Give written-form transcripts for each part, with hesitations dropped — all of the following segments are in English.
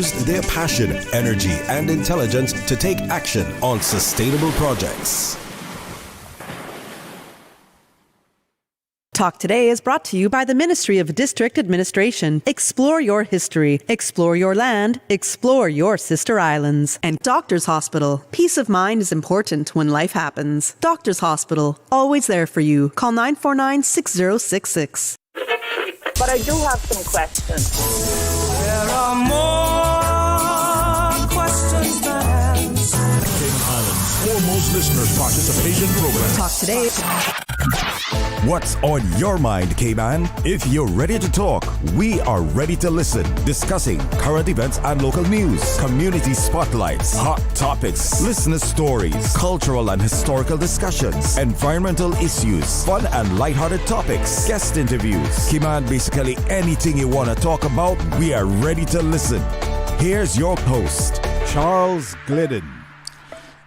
used their passion, energy, and intelligence to take action on sustainable projects. Talk Today is brought to you by the Ministry of District Administration. Explore your history. Explore your land. Explore your sister islands. And Doctors Hospital. Peace of mind is important when life happens. Doctors Hospital. Always there for you. Call 949-6066. But I do have some questions. There are more questions than answers. Cayman Islands' foremost listeners' participation program. Talk Today. What's on your mind, Cayman? If you're ready to talk, we are ready to listen. Discussing current events and local news, community spotlights, hot topics, listener stories, cultural and historical discussions, environmental issues, fun and lighthearted topics, guest interviews. Cayman, basically anything you want to talk about, we are ready to listen. Here's your host, Charles Glidden.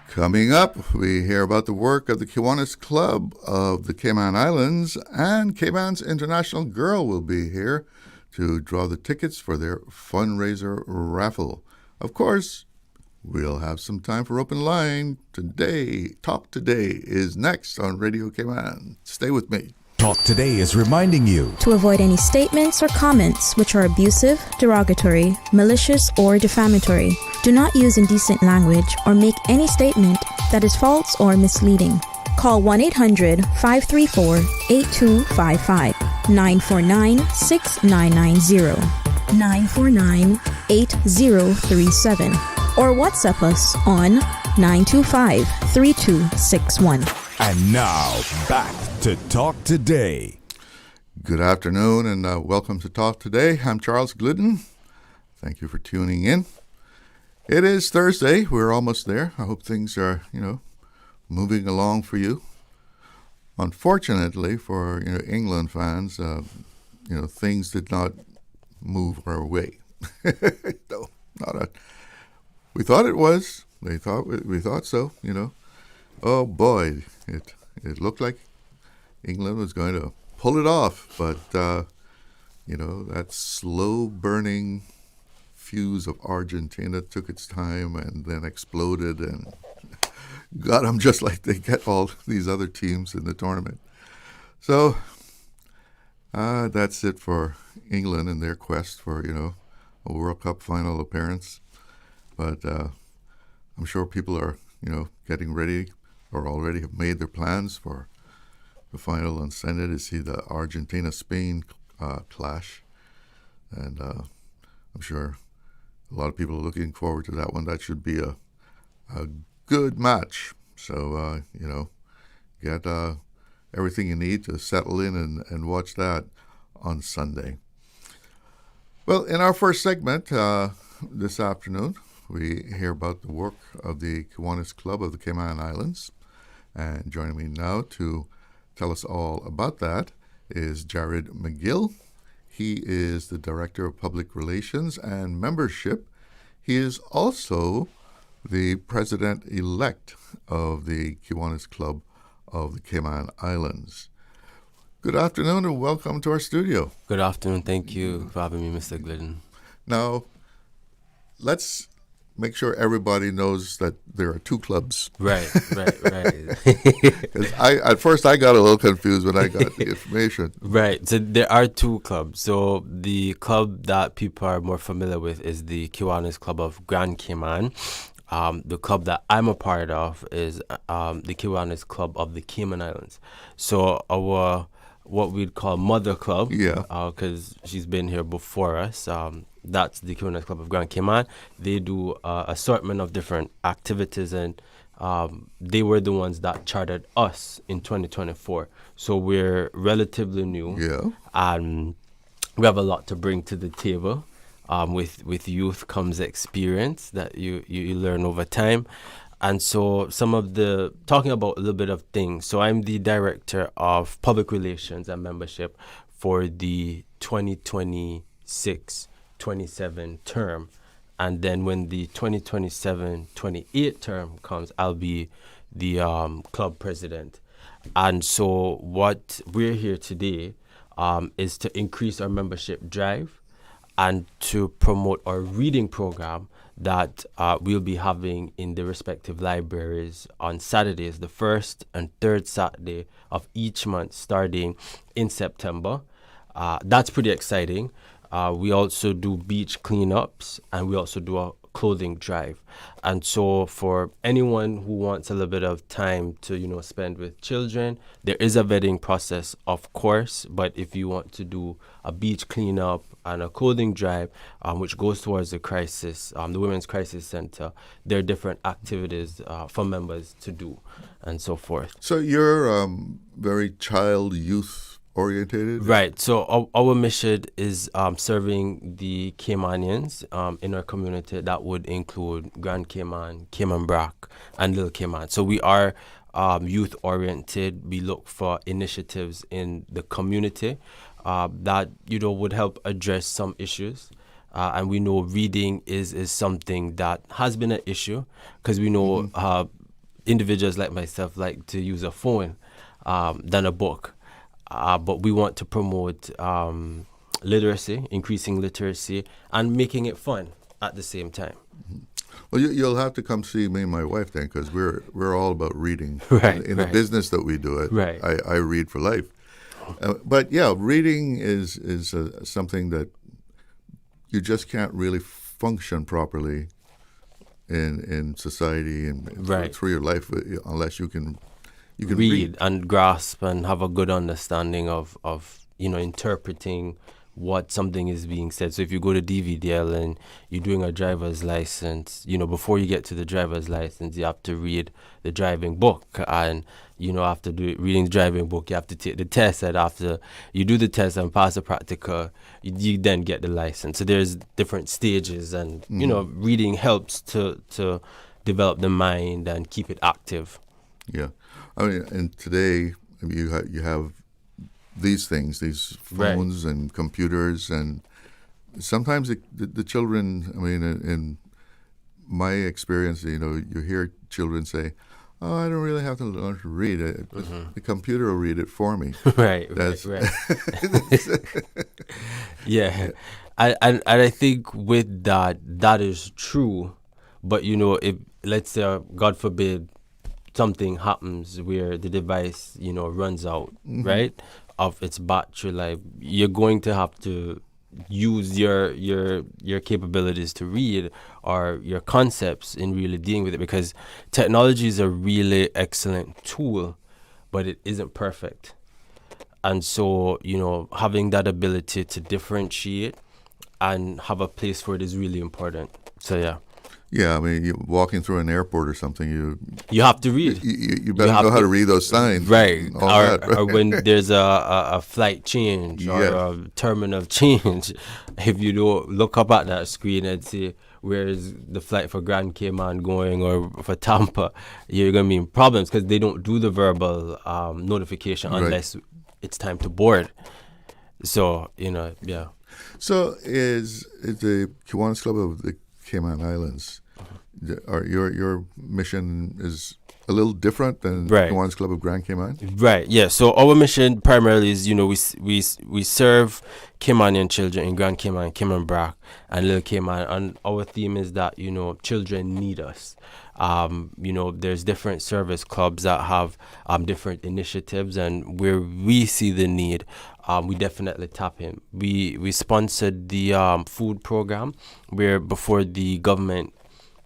Coming up, we hear about the work of the Kiwanis Club of the Cayman Islands, and Cayman's International Girl will be here to draw the tickets for their fundraiser raffle. Of course, we'll have some time for open line. Talk Today is next on Radio Cayman. Stay with me. Talk Today is reminding you to avoid any statements or comments which are abusive, derogatory, malicious, or defamatory. Do not use indecent language or make any statement that is false or misleading. Call 1-800-534-8255, 949-6990, 949-8037, or WhatsApp us on 925-3261. And now, back to Talk Today. Good afternoon and welcome to Talk Today. I'm Charles Glidden. Thank you for tuning in. It is Thursday. We're almost there. I hope things are, moving along for you. Unfortunately for, England fans, things did not move our way. No, we thought it was. We thought so, Oh boy, it looked like England was going to pull it off, but that slow-burning fuse of Argentina took its time and then exploded and got them just like they get all these other teams in the tournament. So that's it for England and their quest for a World Cup final appearance. But I'm sure people are getting ready, or already have made their plans for the final on Sunday to see the Argentina-Spain clash. And I'm sure a lot of people are looking forward to that one. That should be a good match. So, get everything you need to settle in and watch that on Sunday. Well, in our first segment this afternoon, we hear about the work of the Kiwanis Club of the Cayman Islands. And joining me now to tell us all about that is Jared McGill. He is the Director of Public Relations and Membership. He is also the President-elect of the Kiwanis Club of the Cayman Islands. Good afternoon and welcome to our studio. Good afternoon. Thank you for having me, Mr. Glidden. Now, let's make sure everybody knows that there are two clubs. Right. Because at first I got a little confused when I got the information. Right. So there are two clubs. So the club that people are more familiar with is the Kiwanis Club of Grand Cayman. The club that I'm a part of is the Kiwanis Club of the Cayman Islands. So our what we'd call mother club, because she's been here before us. That's the Kiwanis Club of Grand Cayman. They do assortment of different activities, and they were the ones that chartered us in 2024. So we're relatively new, and we have a lot to bring to the table. With youth comes experience that you learn over time. And so talking about a little bit of things. So I'm the Director of Public Relations and Membership for the 2026-27 term. And then when the 2027-28 term comes, I'll be the club president. And so what we're here today is to increase our membership drive and to promote our reading program that we'll be having in the respective libraries on Saturdays, the first and third Saturday of each month, starting in September. That's pretty exciting. We also do beach cleanups, and we also do a clothing drive. And so for anyone who wants a little bit of time to, spend with children, there is a vetting process, of course, but if you want to do a beach cleanup and a clothing drive, which goes towards the crisis, the Women's Crisis Center, there are different activities for members to do and so forth. So you're very youth orientated? Right. So our mission is serving the Caymanians in our community. That would include Grand Cayman, Cayman Brac, and Little Cayman. So we are youth oriented. We look for initiatives in the community that would help address some issues. And we know reading is something that has been an issue, because we know individuals like myself like to use a phone than a book. But we want to promote literacy, increasing literacy, and making it fun at the same time. Well, you'll have to come see me and my wife then, because we're all about reading. Right. In the business that we do it, right. I read for life. But yeah, reading is something that you just can't really function properly in society and through your life unless you can read and grasp and have a good understanding of interpreting what something is being said. So if you go to DVDL and you're doing a driver's license, before you get to the driver's license, you have to read the driving book. And, after reading the driving book, you have to take the test. And after you do the test and pass the practical, you then get the license. So there's different stages, and, reading helps to develop the mind and keep it active. Yeah. I mean, and today you have these things, these phones and computers, and sometimes the children, I mean, in my experience, you hear children say, "Oh, I don't really have to learn to read it. The computer will read it for me." Right. Yeah. And I think with that is true. But, if, let's say, God forbid, something happens where the device, runs out, right, of its battery life, you're going to have to use your capabilities to read, or your concepts in really dealing with it, because technology is a really excellent tool, but it isn't perfect. And so, having that ability to differentiate and have a place for it is really important. So, yeah. Yeah, I mean, you're walking through an airport or something, you have to read. You better know how to read those signs. Right. Or when there's a flight change or a terminal change, if you don't look up at that screen and see where is the flight for Grand Cayman going or for Tampa, you're going to be in problems, because they don't do the verbal notification unless it's time to board. So, yeah. So is the Kiwanis Club of the Cayman Islands, your mission is a little different than the Kiwanis Club of Grand Cayman? Right, yeah. So our mission primarily is, we serve Caymanian children in Grand Cayman, Cayman Brac, and Little Cayman, and our theme is that, children need us. There's different service clubs that have different initiatives, and where we see the need, we definitely tap in. We sponsored the food program, where before the government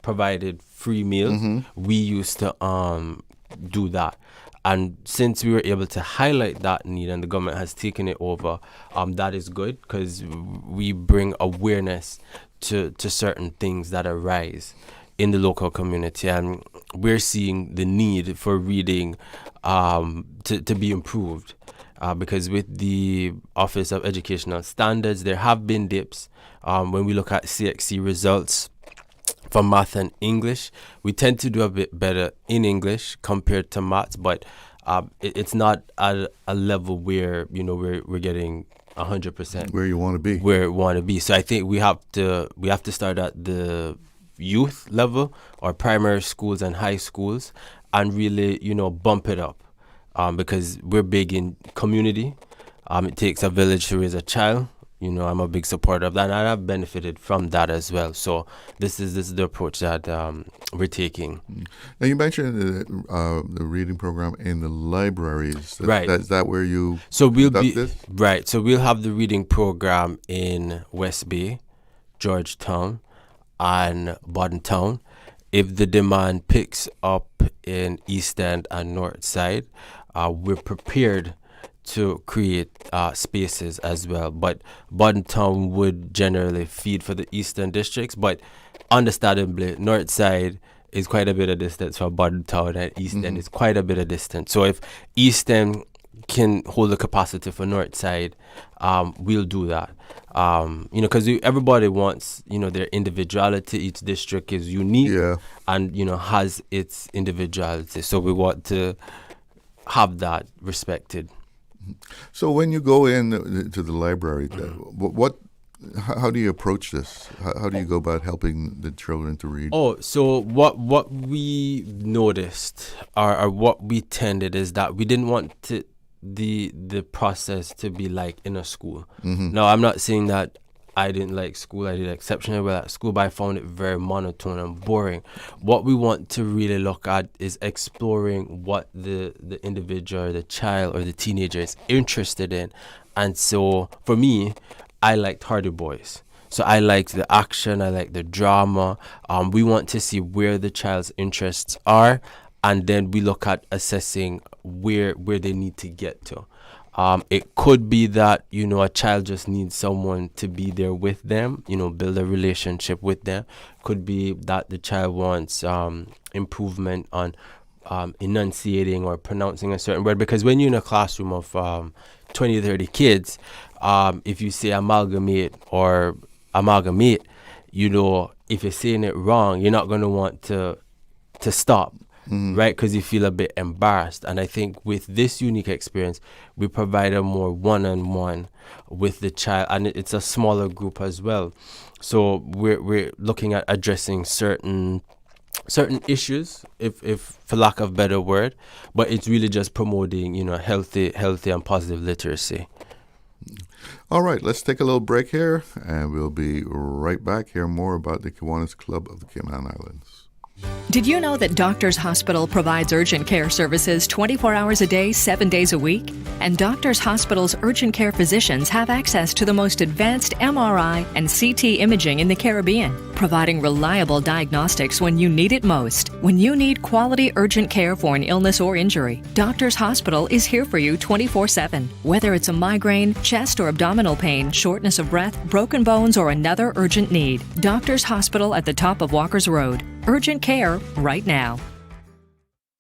provided free meals, we used to do that. And since we were able to highlight that need and the government has taken it over, that is good, because we bring awareness to certain things that arise in the local community, and we're seeing the need for reading to be improved. Because with the Office of Educational Standards, there have been dips. When we look at CXC results for math and English, we tend to do a bit better in English compared to maths, but it's not at a level where we're getting 100% where you want to be. Where we want to be. So I think we have to start at the youth level, or primary schools and high schools, and really bump it up, because we're big in community. It takes a village to raise a child. I'm a big supporter of that, and I've benefited from that as well. So this is the approach that we're taking. Now, you mentioned the reading program in the libraries. Right. Is that where you conduct this? Right. So we'll have the reading program in West Bay, Georgetown, and Bordentown. If the demand picks up in East End and North Side, we're prepared to create spaces as well. But Bordentown would generally feed for the Eastern districts, but understandably, North Side is quite a bit of distance from Bordentown, and East End is quite a bit of distance. So if East End can hold the capacity for North Side, we'll do that. Because everybody wants, their individuality. Each district is unique and, has its individuality. So we want to have that respected. So when you go in to the library, how do you approach this? How do you go about helping the children to read? So what we noticed or what we tended is that we didn't want the process to be like in a school. Now, I'm not saying that I didn't like school. I did exceptionally well at school, but I found it very monotone and boring. What we want to really look at is exploring what the individual, or the child, or the teenager is interested in. And so, for me, I liked Hardy Boys. So I liked the action, I liked the drama. We want to see where the child's interests are, and then we look at assessing where they need to get to. It could be that, a child just needs someone to be there with them, build a relationship with them. Could be that the child wants improvement on enunciating or pronouncing a certain word. Because when you're in a classroom of 20, 30 kids, if you say amalgamate or amalgamate, if you're saying it wrong, you're not going to want to stop. Right, because you feel a bit embarrassed. And I think with this unique experience, we provide a more one-on-one with the child, and it's a smaller group as well. So we're looking at addressing certain issues, if for lack of a better word, but it's really just promoting, healthy and positive literacy. All right, let's take a little break here, and we'll be right back. Hear more about the Kiwanis Club of the Cayman Islands. Did you know that Doctors Hospital provides urgent care services 24 hours a day, 7 days a week? And Doctors Hospital's urgent care physicians have access to the most advanced MRI and CT imaging in the Caribbean, providing reliable diagnostics when you need it most. When you need quality urgent care for an illness or injury, Doctors Hospital is here for you 24/7. Whether it's a migraine, chest or abdominal pain, shortness of breath, broken bones, or another urgent need, Doctors Hospital at the top of Walker's Road. Urgent care right now.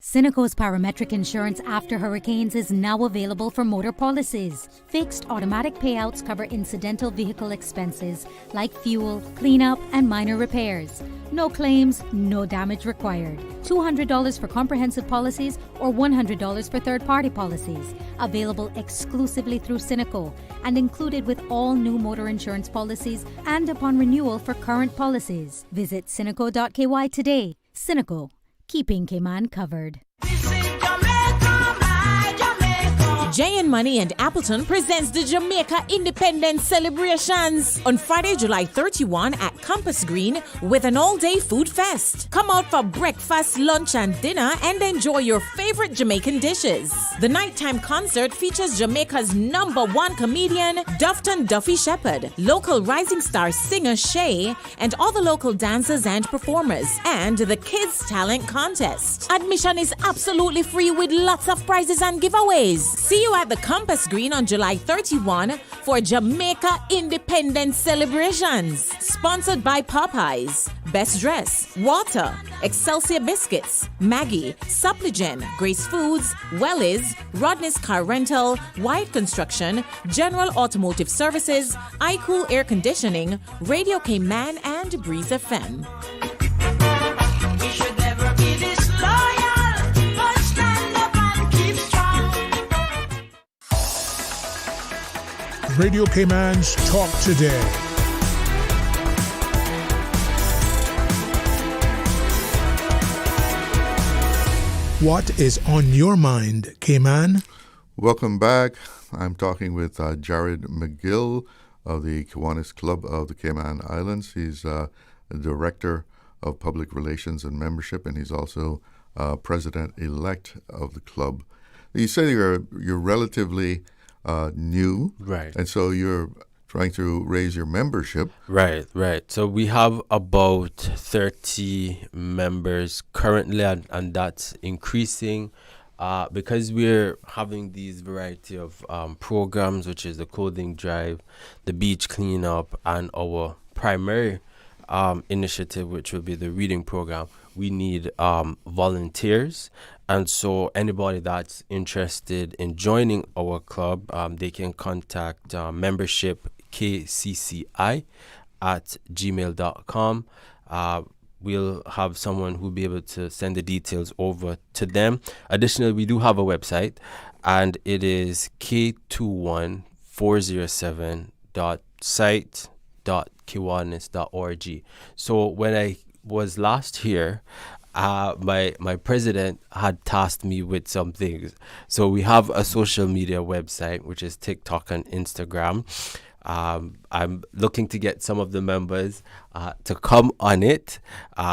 Cineco's parametric insurance after hurricanes is now available for motor policies. Fixed automatic payouts cover incidental vehicle expenses like fuel, cleanup, and minor repairs. No claims, no damage required. $200 for comprehensive policies or $100 for third-party policies. Available exclusively through Cineco and included with all new motor insurance policies and upon renewal for current policies. Visit Cineco.ky today. Cineco, keeping Cayman covered. Jay and Money and Appleton presents the Jamaica Independence Celebrations on Friday, July 31 at Compass Green with an all-day food fest. Come out for breakfast, lunch, and dinner and enjoy your favorite Jamaican dishes. The nighttime concert features Jamaica's #1 comedian, Dufton Duffy Shepherd, local rising star singer Shay, and all the local dancers and performers, and the Kids Talent Contest. Admission is absolutely free with lots of prizes and giveaways. See you at the Compass Green on July 31 for Jamaica Independence Celebrations. Sponsored by Popeyes, Best Dress, Water, Excelsior Biscuits, Maggie, Suppligen, Grace Foods, Wellies, Rodney's Car Rental, White Construction, General Automotive Services, iCool Air Conditioning, Radio Cayman, and Breeze FM. Radio Cayman's Talk Today. What is on your mind, Cayman? Welcome back. I'm talking with Jared McGill of the Kiwanis Club of the Cayman Islands. He's the Director of Public Relations and Membership, and he's also President-elect of the club. You say you're relatively new, right? And so you're trying to raise your membership. Right. So we have about 30 members currently, and that's increasing because we're having these variety of programs, which is the clothing drive, the beach cleanup, and our primary initiative, which will be the reading program. We need volunteers. And so anybody that's interested in joining our club, they can contact membership kcci@gmail.com. We'll have someone who'll be able to send the details over to them. Additionally, we do have a website, and it is k21407.site.kiwanis.org. So when I was last here, my president had tasked me with some things. So we have a social media website, which is TikTok and Instagram. I'm looking to get some of the members to come on it,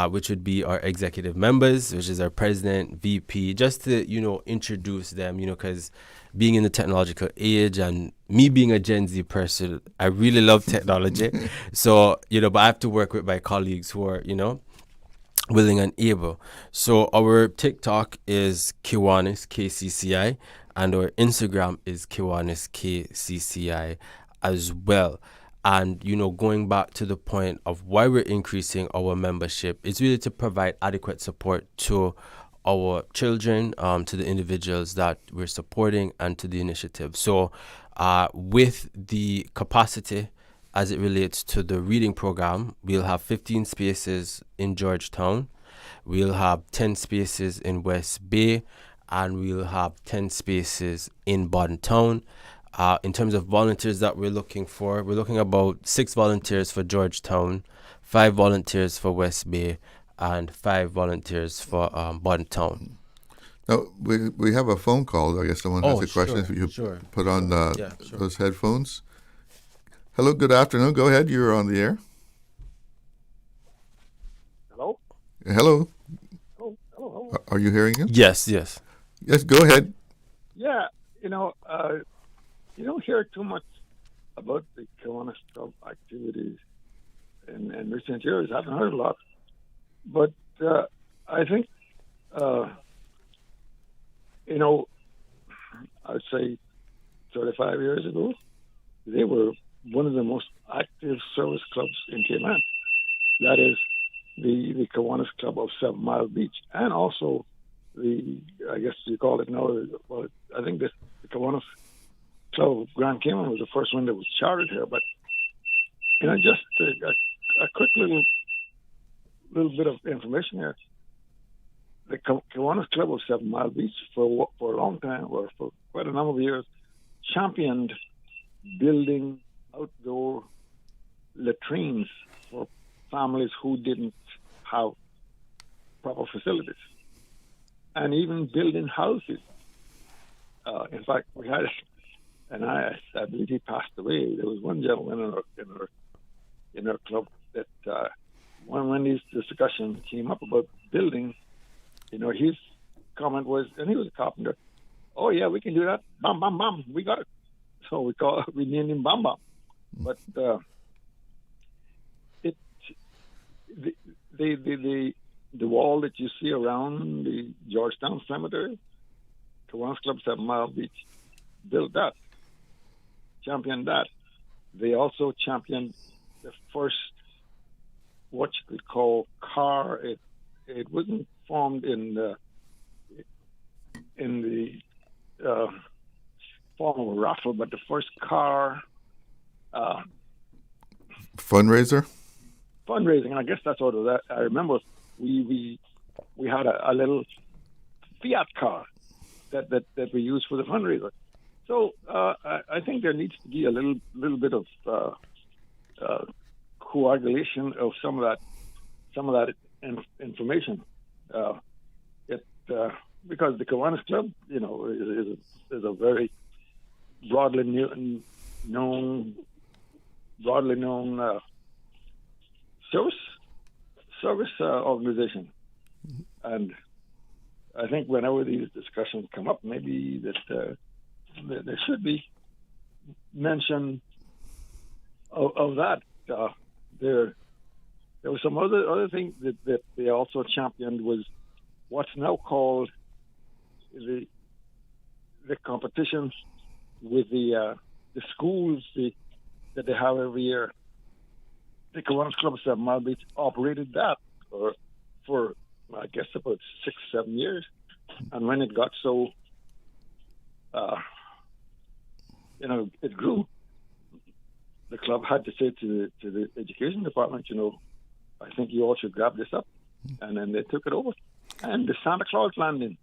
which would be our executive members, which is our president, VP, just to, introduce them, because being in the technological age and me being a Gen Z person, I really love technology. So, but I have to work with my colleagues who are, willing and able. So our TikTok is Kiwanis KCCI, and our Instagram is Kiwanis KCCI as well. And going back to the point of why we're increasing our membership, it's really to provide adequate support to our children, to the individuals that we're supporting, and to the initiative. So with the capacity as it relates to the reading program, we'll have 15 spaces in Georgetown, we'll have 10 spaces in West Bay, and we'll have 10 spaces in Bontown. In terms of volunteers that we're looking about 6 volunteers for Georgetown, 5 volunteers for West Bay, and 5 volunteers for Bontown. Now, we have a phone call. I guess someone has a question. If you put on those headphones. Hello, good afternoon. Go ahead. You're on the air. Hello? Hello. Hello. Are you hearing him? Yes, go ahead. Yeah, you don't hear too much about the Kiwanis Club activities in recent years. I haven't heard a lot. But I think, I'd say 35 years ago, they were one of the most active service clubs in Cayman. That is the Kiwanis Club of 7 Mile Beach, and also I guess you call it now, I think the Kiwanis Club of Grand Cayman was the first one that was chartered here. But, just a quick little bit of information here. The Kiwanis Club of 7 Mile Beach for a long time, or for quite a number of years, championed building outdoor latrines for families who didn't have proper facilities, and even building houses. In fact, we had, and I believe he passed away. There was one gentleman in our club that when this discussion came up about building, his comment was, and he was a carpenter, "Oh yeah, we can do that. Bam, bam, bam. We got it." So we named him Bam Bam. But the wall that you see around the Georgetown Cemetery, Kiwanis Club 7 Mile Beach built that, championed that. They also championed the first, what you could call, car. It wasn't formed in the form of a raffle, but the first car fundraising. And I guess that's what it was. I remember we had a little Fiat car that we used for the fundraiser. So I think there needs to be a little bit of coagulation of some of that information. Because the Kiwanis Club, is a very broadly known broadly known service organization. And I think whenever these discussions come up, maybe that there should be mention of that. There was some other thing that they also championed was what's now called the competition with the schools that they have every year. The Kiwanis Club of 7 Mile Beach operated that for I guess about 6-7 years, and when it got so it grew, the club had to say to the education department, I think you all should grab this up, and then they took it over. And the Santa Claus landing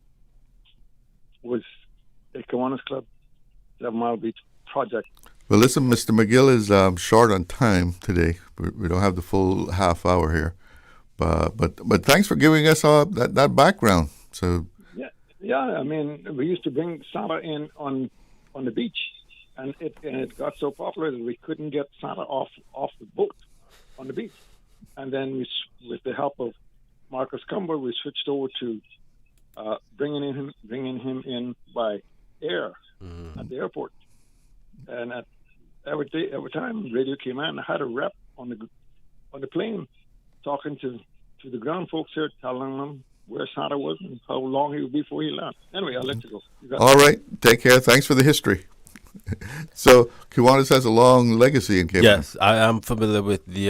was a Kiwanis Club 7 Mile Beach project. Well, listen, Mr. McGill is short on time today. We don't have the full half hour here, but thanks for giving us that background. So yeah. I mean, we used to bring Santa in on the beach, and it got so popular that we couldn't get Santa off the boat on the beach. And then with the help of Marcus Cumber, we switched over to bringing him in by air at the airport. And every time Radio came in, I had a rep on the plane talking to the ground folks here, telling them where Santa was and how long he would be before he left. Anyway, I'll let you go. All right. Take care. Thanks for the history. So, Kiwanis has a long legacy in Cape Town. Yes, I am familiar with the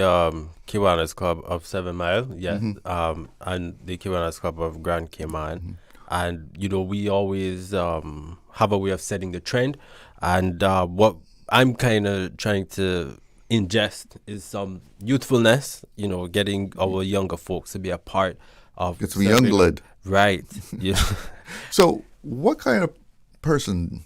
Kiwanis Club of 7 Mile, yes, and the Kiwanis Club of Grand Cayman. And, we always have a way of setting the trend. And what I'm kind of trying to ingest is some youthfulness, getting our younger folks to be a part of. Get some young blood. Right. Yeah. So, what kind of person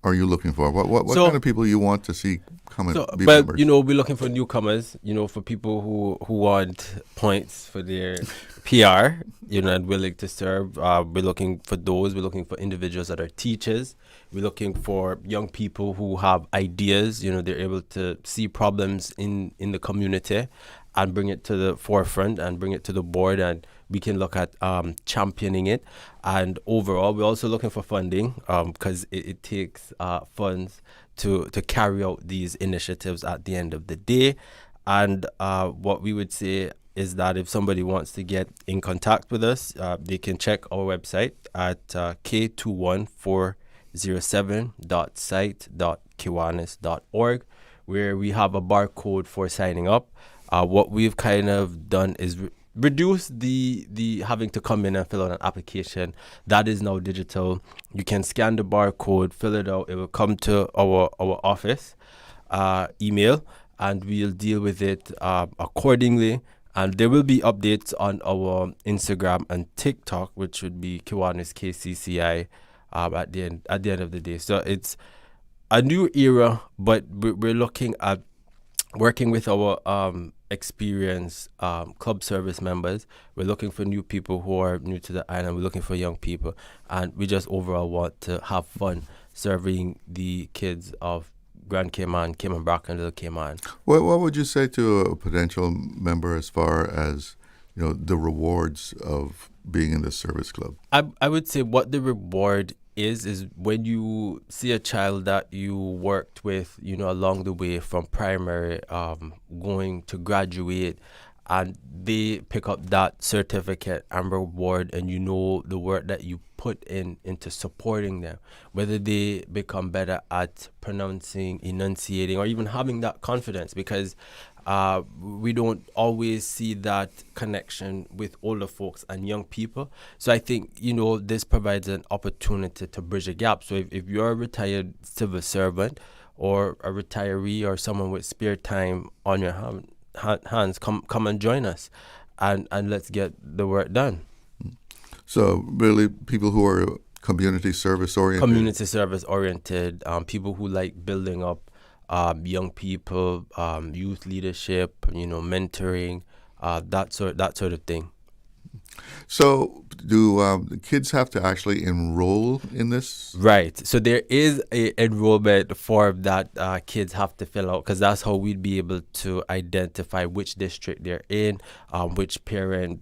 are you looking for? What kind of people you want to see come and be members? We're looking for newcomers, for people who want points for their PR, and willing to serve. We're looking for those. We're looking for individuals that are teachers. We're looking for young people who have ideas. They're able to see problems in the community and bring it to the forefront and bring it to the board, and we can look at championing it. And overall, we're also looking for funding because it takes funds to carry out these initiatives at the end of the day. And what we would say is that if somebody wants to get in contact with us, they can check our website at k21407.site.kiwanis.org, where we have a barcode for signing up. What we've kind of done is reduce the having to come in and fill out an application. That is now digital. You can scan the barcode, fill it out. It will come to our office email, and we'll deal with it accordingly. And there will be updates on our Instagram and TikTok, which would be Kiwanis KCCI at the end of the day. So it's a new era, but we're looking at working with our experienced club service members. We're looking for new people who are new to the island. We're looking for young people, and we just overall want to have fun serving the kids of Grand Cayman, Cayman Brac, and Little Cayman. What would you say to a potential member as far as the rewards of being in the service club? I would say what the reward is when you see a child that you worked with, along the way from primary, going to graduate, and they pick up that certificate and reward, and the work that you put into supporting them, whether they become better at pronouncing, enunciating, or even having that confidence, because we don't always see that connection with older folks and young people. So I think, this provides an opportunity to bridge a gap. So if you're a retired civil servant or a retiree or someone with spare time on your hands, come and join us, and let's get the work done. So really, people who are community service oriented, people who like building up young people, youth leadership, mentoring, that sort of thing. So do the kids have to actually enroll in this? Right. So there is a enrollment form that kids have to fill out, because that's how we'd be able to identify which district they're in, which parent,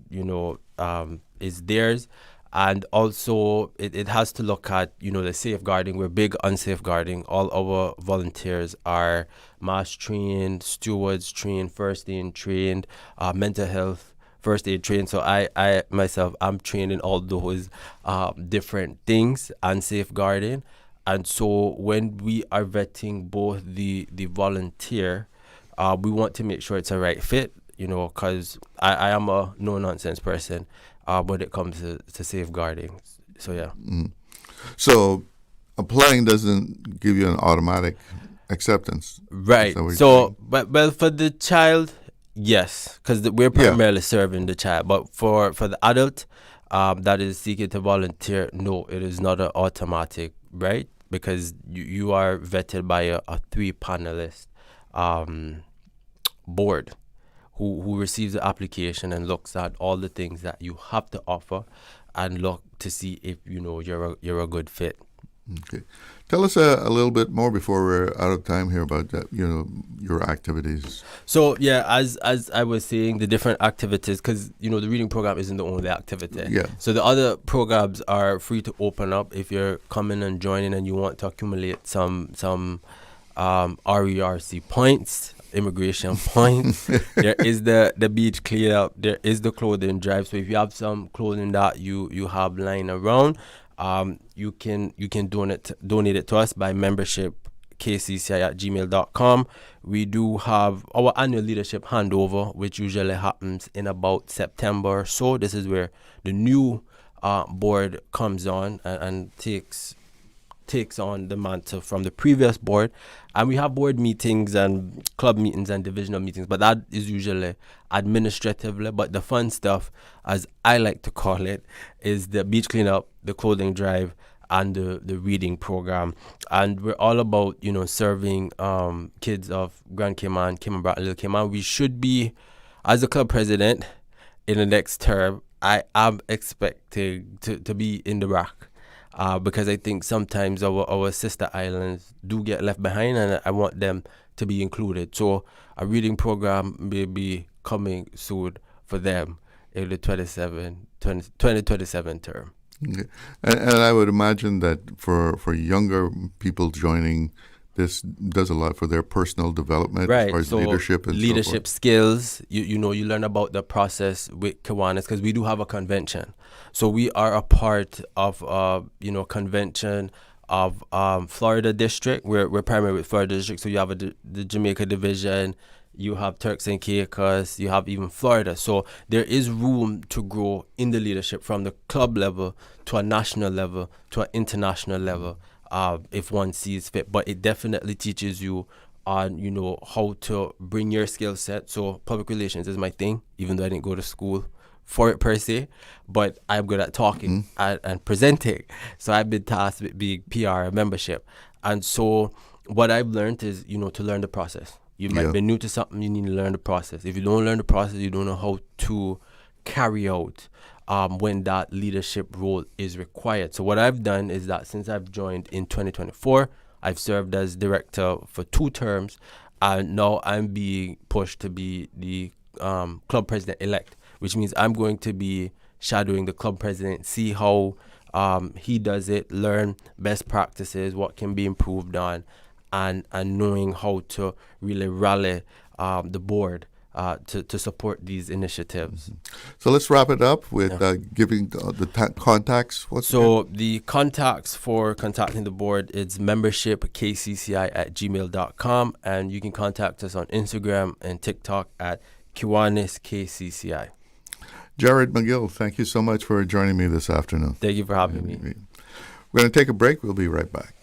is theirs. And also it has to look at, the safeguarding. We're big on safeguarding. All our volunteers are MASH trained, stewards trained, first aid trained, mental health first aid trained. So I myself, I'm trained in all those different things and safeguarding. And so when we are vetting both the volunteer, we want to make sure it's a right fit, because I am a no-nonsense person when it comes to safeguarding. So, yeah. So applying doesn't give you an automatic acceptance. Right. So, but for the child, yes, because we're primarily serving the child. But for the adult that is seeking to volunteer, no, it is not an automatic, right? Because you are vetted by a 3-panelist board who receives the application and looks at all the things that you have to offer and look to see if you're a good fit. Okay, tell us a little bit more before we're out of time here about that, your activities. So as I was saying, the different activities, because the reading program isn't the only activity. Yeah. So the other programs are free to open up if you're coming and joining and you want to accumulate some RERC points, immigration points. There is the beach cleanup. There is the clothing drive. So if you have some clothing that you have lying around, you can donate it to us by membership kcci@gmail.com. We do have our annual leadership handover, which usually happens in about September or so. This is where the new board comes on and takes on the mantle from the previous board. And we have board meetings and club meetings and divisional meetings, but that is usually administratively. But the fun stuff, as I like to call it, is the beach cleanup, the clothing drive, and the reading program. And we're all about, serving kids of Grand Cayman, Bratton, Little Cayman. We should be, as the club president, in the next term, I am expecting to be in the rack. Because I think sometimes our sister islands do get left behind, and I want them to be included. So a reading program may be coming soon for them in the 2027 term. Okay. And I would imagine that for younger people joining, this does a lot for their personal development, right? As far as so leadership and leadership skills. You learn about the process with Kiwanis, because we do have a convention. So we are a part of convention of Florida district. We're primary with Florida district. So you have the Jamaica division, you have Turks and Caicos, you have even Florida. So there is room to grow in the leadership from the club level to a national level to an international level. If one sees fit, but it definitely teaches you on, how to bring your skill set. So public relations is my thing, even though I didn't go to school for it per se, but I'm good at talking and presenting. So I've been tasked with being PR membership. And so what I've learned is, to learn the process. You might be new to something, you need to learn the process. If you don't learn the process, you don't know how to carry out when that leadership role is required. So what I've done is that since I've joined in 2024, I've served as director for 2 terms, and now I'm being pushed to be the club president-elect, which means I'm going to be shadowing the club president, see how he does it, learn best practices, what can be improved on, and knowing how to really rally the board to support these initiatives. So let's wrap it up with giving the contacts. The contacts for contacting the board is membershipkcci@gmail.com, and you can contact us on Instagram and TikTok at KiwanisKCCI. Jared McGill, thank you so much for joining me this afternoon. Thank you for having me. We're going to take a break. We'll be right back.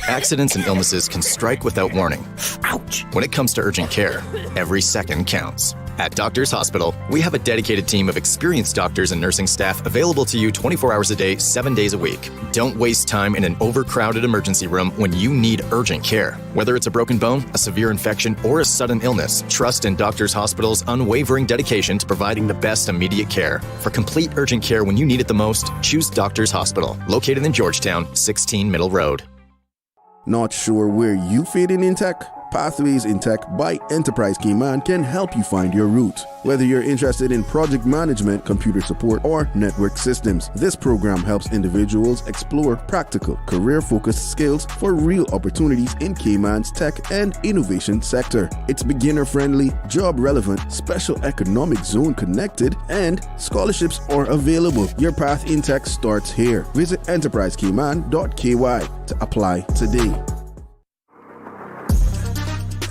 Accidents and illnesses can strike without warning. Ouch! When it comes to urgent care, every second counts. At Doctors Hospital, we have a dedicated team of experienced doctors and nursing staff available to you 24 hours a day, 7 days a week. Don't waste time in an overcrowded emergency room when you need urgent care. Whether it's a broken bone, a severe infection, or a sudden illness, trust in Doctors Hospital's unwavering dedication to providing the best immediate care. For complete urgent care when you need it the most, choose Doctors Hospital, located in Georgetown, 16 Middle Road. Not sure where you fit in tech? Pathways in Tech by Enterprise Cayman can help you find your route. Whether you're interested in project management, computer support, or network systems, this program helps individuals explore practical, career-focused skills for real opportunities in Cayman's tech and innovation sector. It's beginner-friendly, job-relevant, special economic zone connected, and scholarships are available. Your path in tech starts here. Visit enterprisecayman.ky to apply today.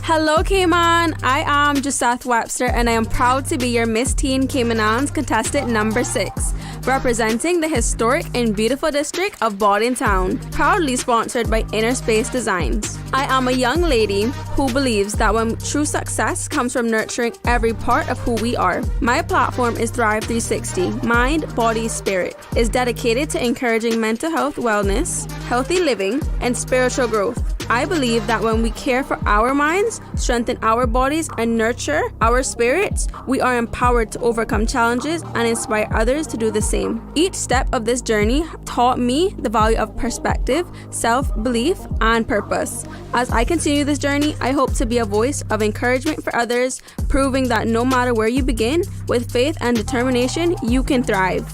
Hello Cayman, I am Josette Webster and I am proud to be your Miss Teen Caymanans contestant number 6, representing the historic and beautiful district of Bawden Town, proudly sponsored by Inner Space Designs. I am a young lady who believes that when true success comes from nurturing every part of who we are. My platform is Thrive 360, Mind, Body, Spirit, is dedicated to encouraging mental health, wellness, healthy living, and spiritual growth. I believe that when we care for our minds, strengthen our bodies, and nurture our spirits, we are empowered to overcome challenges and inspire others to do the same. Each step of this journey taught me the value of perspective, self-belief, and purpose. As I continue this journey, I hope to be a voice of encouragement for others, proving that no matter where you begin, with faith and determination, you can thrive.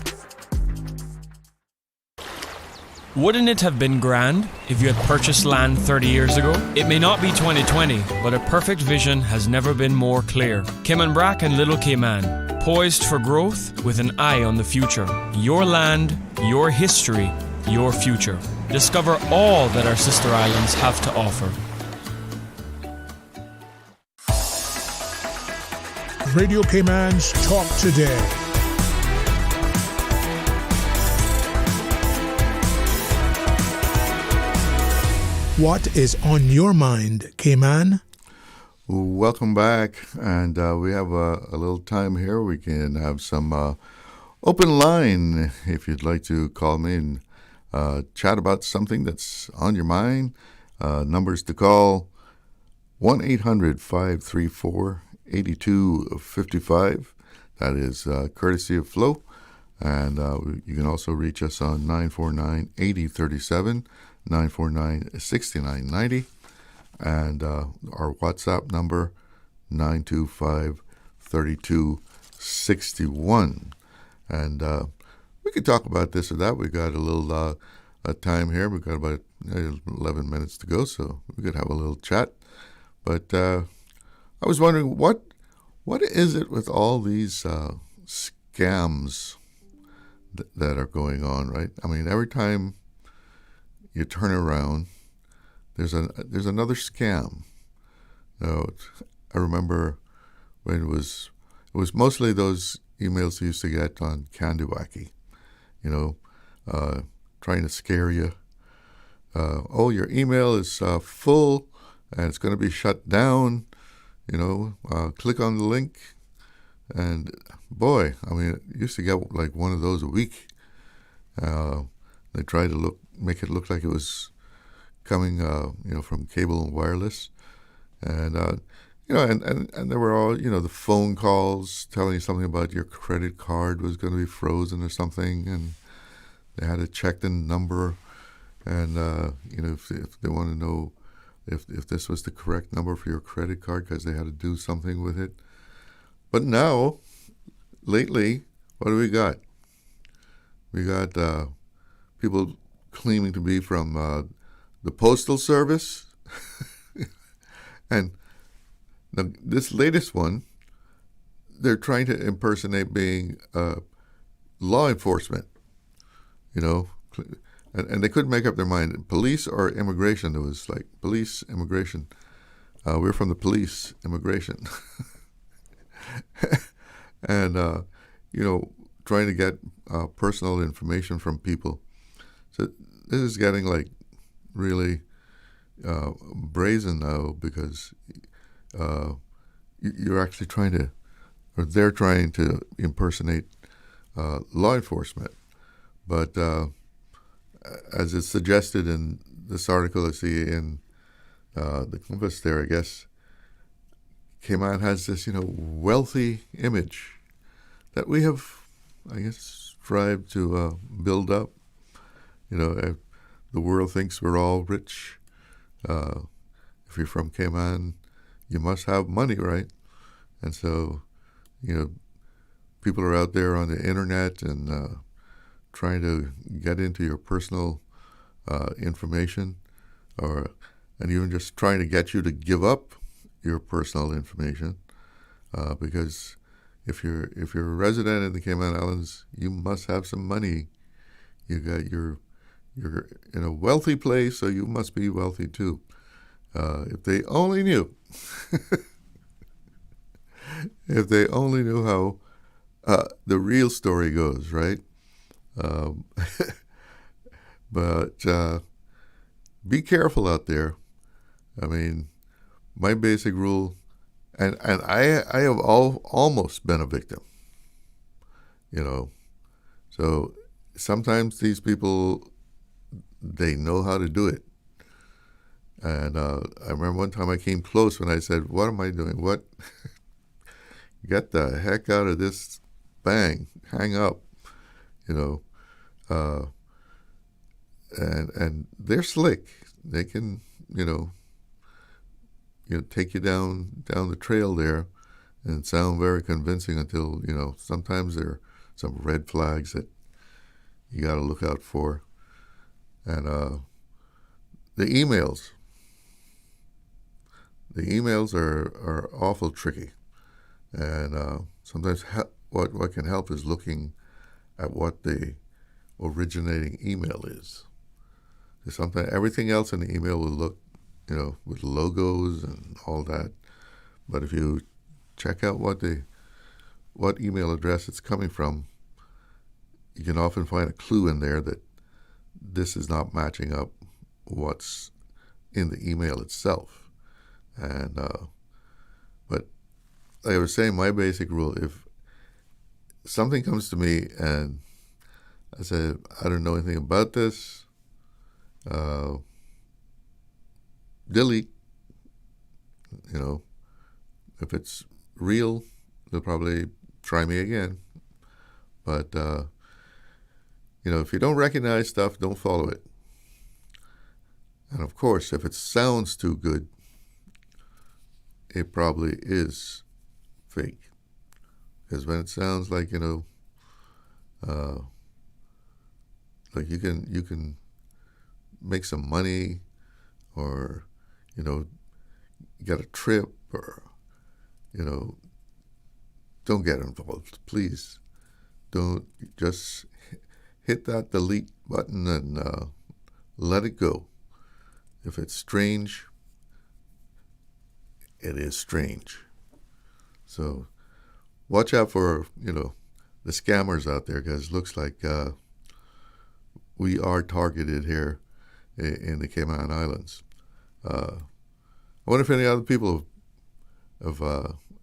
Wouldn't it have been grand if you had purchased land 30 years ago? It may not be 2020, but a perfect vision has never been more clear. Cayman Brac and Little Cayman, poised for growth with an eye on the future. Your land, your history, your future. Discover all that our sister islands have to offer. Radio Cayman's Talk Today. What is on your mind, Cayman? Welcome back, and we have a little time here. We can have some open line if you'd like to call me and chat about something that's on your mind. Numbers to call 1-800-534-8255. That is courtesy of Flo. And you can also reach us on 949-8037. 949-6990, and our WhatsApp number 925-3261. And we could talk about this or that. We got a little time here. We've got about 11 minutes to go, so we could have a little chat. But I was wondering, what is it with all these scams that are going on, right? I mean, every time you turn around, there's another scam. Now, I remember when it was mostly those emails you used to get on Candy Wacky, trying to scare you. Your email is full and it's going to be shut down. Click on the link, and boy, I mean, it used to get like one of those a week. They try to make it look like it was coming, from cable and wireless, and and there were all, the phone calls telling you something about your credit card was going to be frozen or something, and they had to check the number, and if they want to know if this was the correct number for your credit card, because they had to do something with it. But now, lately, what do we got? We got people claiming to be from the Postal Service. And this latest one, they're trying to impersonate being law enforcement, and they couldn't make up their mind. Police or immigration. It was like police, immigration. We're from the police, immigration. And, trying to get personal information from people. So this is getting like really brazen now, because you're actually trying to or they're trying to impersonate law enforcement. But as it's suggested in this article I see in the Compass there, I guess, Cayman has this, wealthy image that we have, I guess, strived to build up. The world thinks we're all rich. If you're from Cayman, you must have money, right? And so, people are out there on the internet and trying to get into your personal information, and even just trying to get you to give up your personal information, because if you're a resident in the Cayman Islands, you must have some money. You're in a wealthy place, so you must be wealthy too. If they only knew, if they only knew how the real story goes, right? But be careful out there. I mean, my basic rule, and I have almost been a victim, So sometimes these people, they know how to do it. And I remember one time I came close when I said, "What am I doing? What? Get the heck out of this! Bang! Hang up!" And they're slick. They can, take you down the trail there, and sound very convincing until sometimes there are some red flags that you got to look out for, and the emails. The emails are awful tricky, and sometimes what can help is looking at what the originating email is. Sometimes everything else in the email will look, with logos and all that, but if you check out what email address it's coming from, you can often find a clue in there that this is not matching up what's in the email itself. And but like I was saying, my basic rule: if something comes to me and I say, "I don't know anything about this," delete. If it's real, they'll probably try me again. But if you don't recognize stuff, don't follow it. And of course, if it sounds too good, it probably is fake. Because when it sounds like, like you can make some money, or, get a trip, or, don't get involved, please. Don't just hit that delete button and let it go. If it's strange, it is strange. So watch out for, the scammers out there, because it looks like we are targeted here in the Cayman Islands. I wonder if any other people have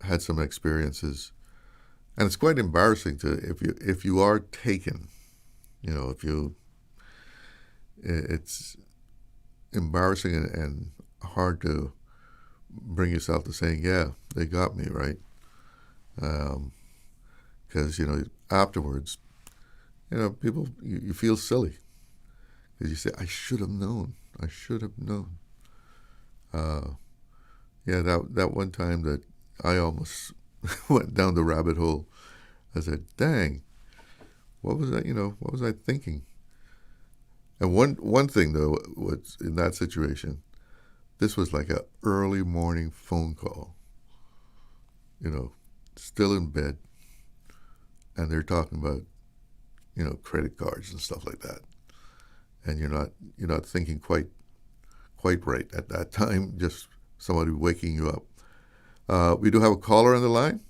had some experiences. And it's quite embarrassing if you are taken, it's embarrassing and hard to bring yourself to saying, yeah, they got me, right? Because, afterwards, people, you feel silly. Because you say, I should have known. Yeah, that one time that I almost went down the rabbit hole, I said, dang, what was I thinking? And one thing, though, was in that situation, this was like an early morning phone call, still in bed, and they're talking about, credit cards and stuff like that. And you're not thinking quite right at that time, just somebody waking you up. We do have a caller on the line.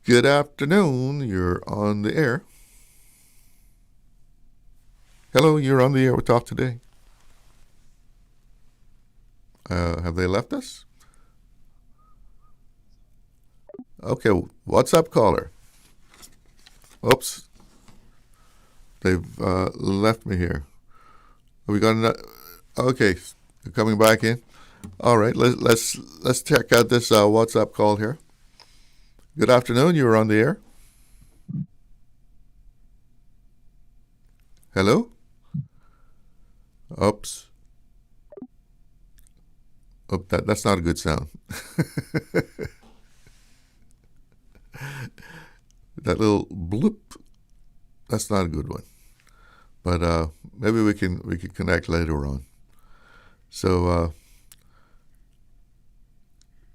Good afternoon. You're on the air. Hello, you're on the air with Talk Today. Have they left us? Okay, what's up, caller? Oops. They've left me here. Have we got another? Okay, you're coming back in. All right, let's check out this WhatsApp call here. Good afternoon. You were on the air. Hello. Oops. Oh, that's not a good sound. That little bloop. That's not a good one. But maybe we can connect later on. So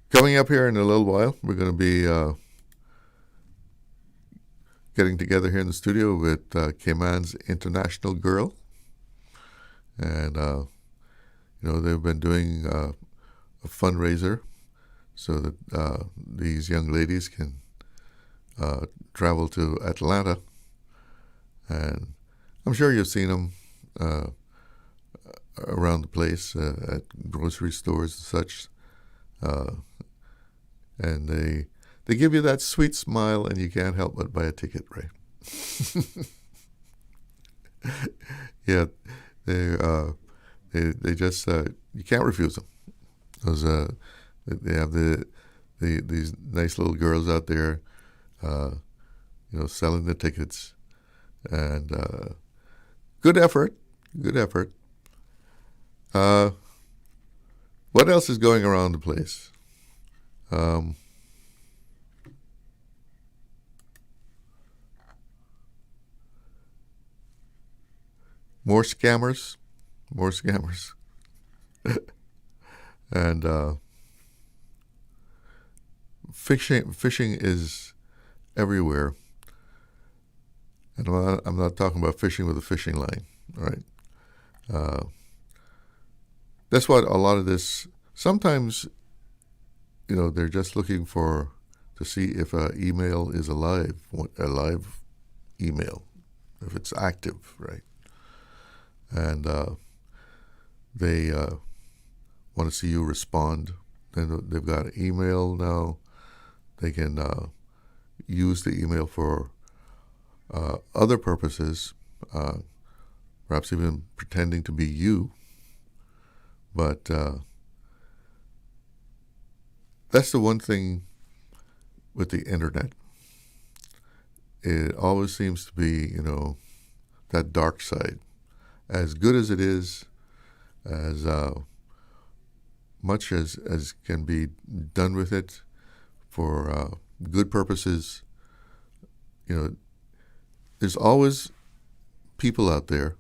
coming up here in a little while, we're going to be getting together here in the studio with Cayman's International Girl. And, they've been doing a fundraiser so that these young ladies can travel to Atlanta. And I'm sure you've seen them around the place at grocery stores and such. And they give you that sweet smile, and you can't help but buy a ticket, right? Yeah, they just you can't refuse them. Because they have these nice little girls out there, selling the tickets, and good effort. What else is going around the place? More scammers. And fishing is everywhere. And I'm not talking about fishing with a fishing line, right? That's what a lot of this, sometimes, they're just looking to see if an email is a live email, if it's active, right? And they want to see you respond. Then they've got an email now. They can use the email for other purposes, perhaps even pretending to be you. But that's the one thing with the internet. It always seems to be, that dark side. As good as it is, as much as can be done with it for good purposes, there's always people out there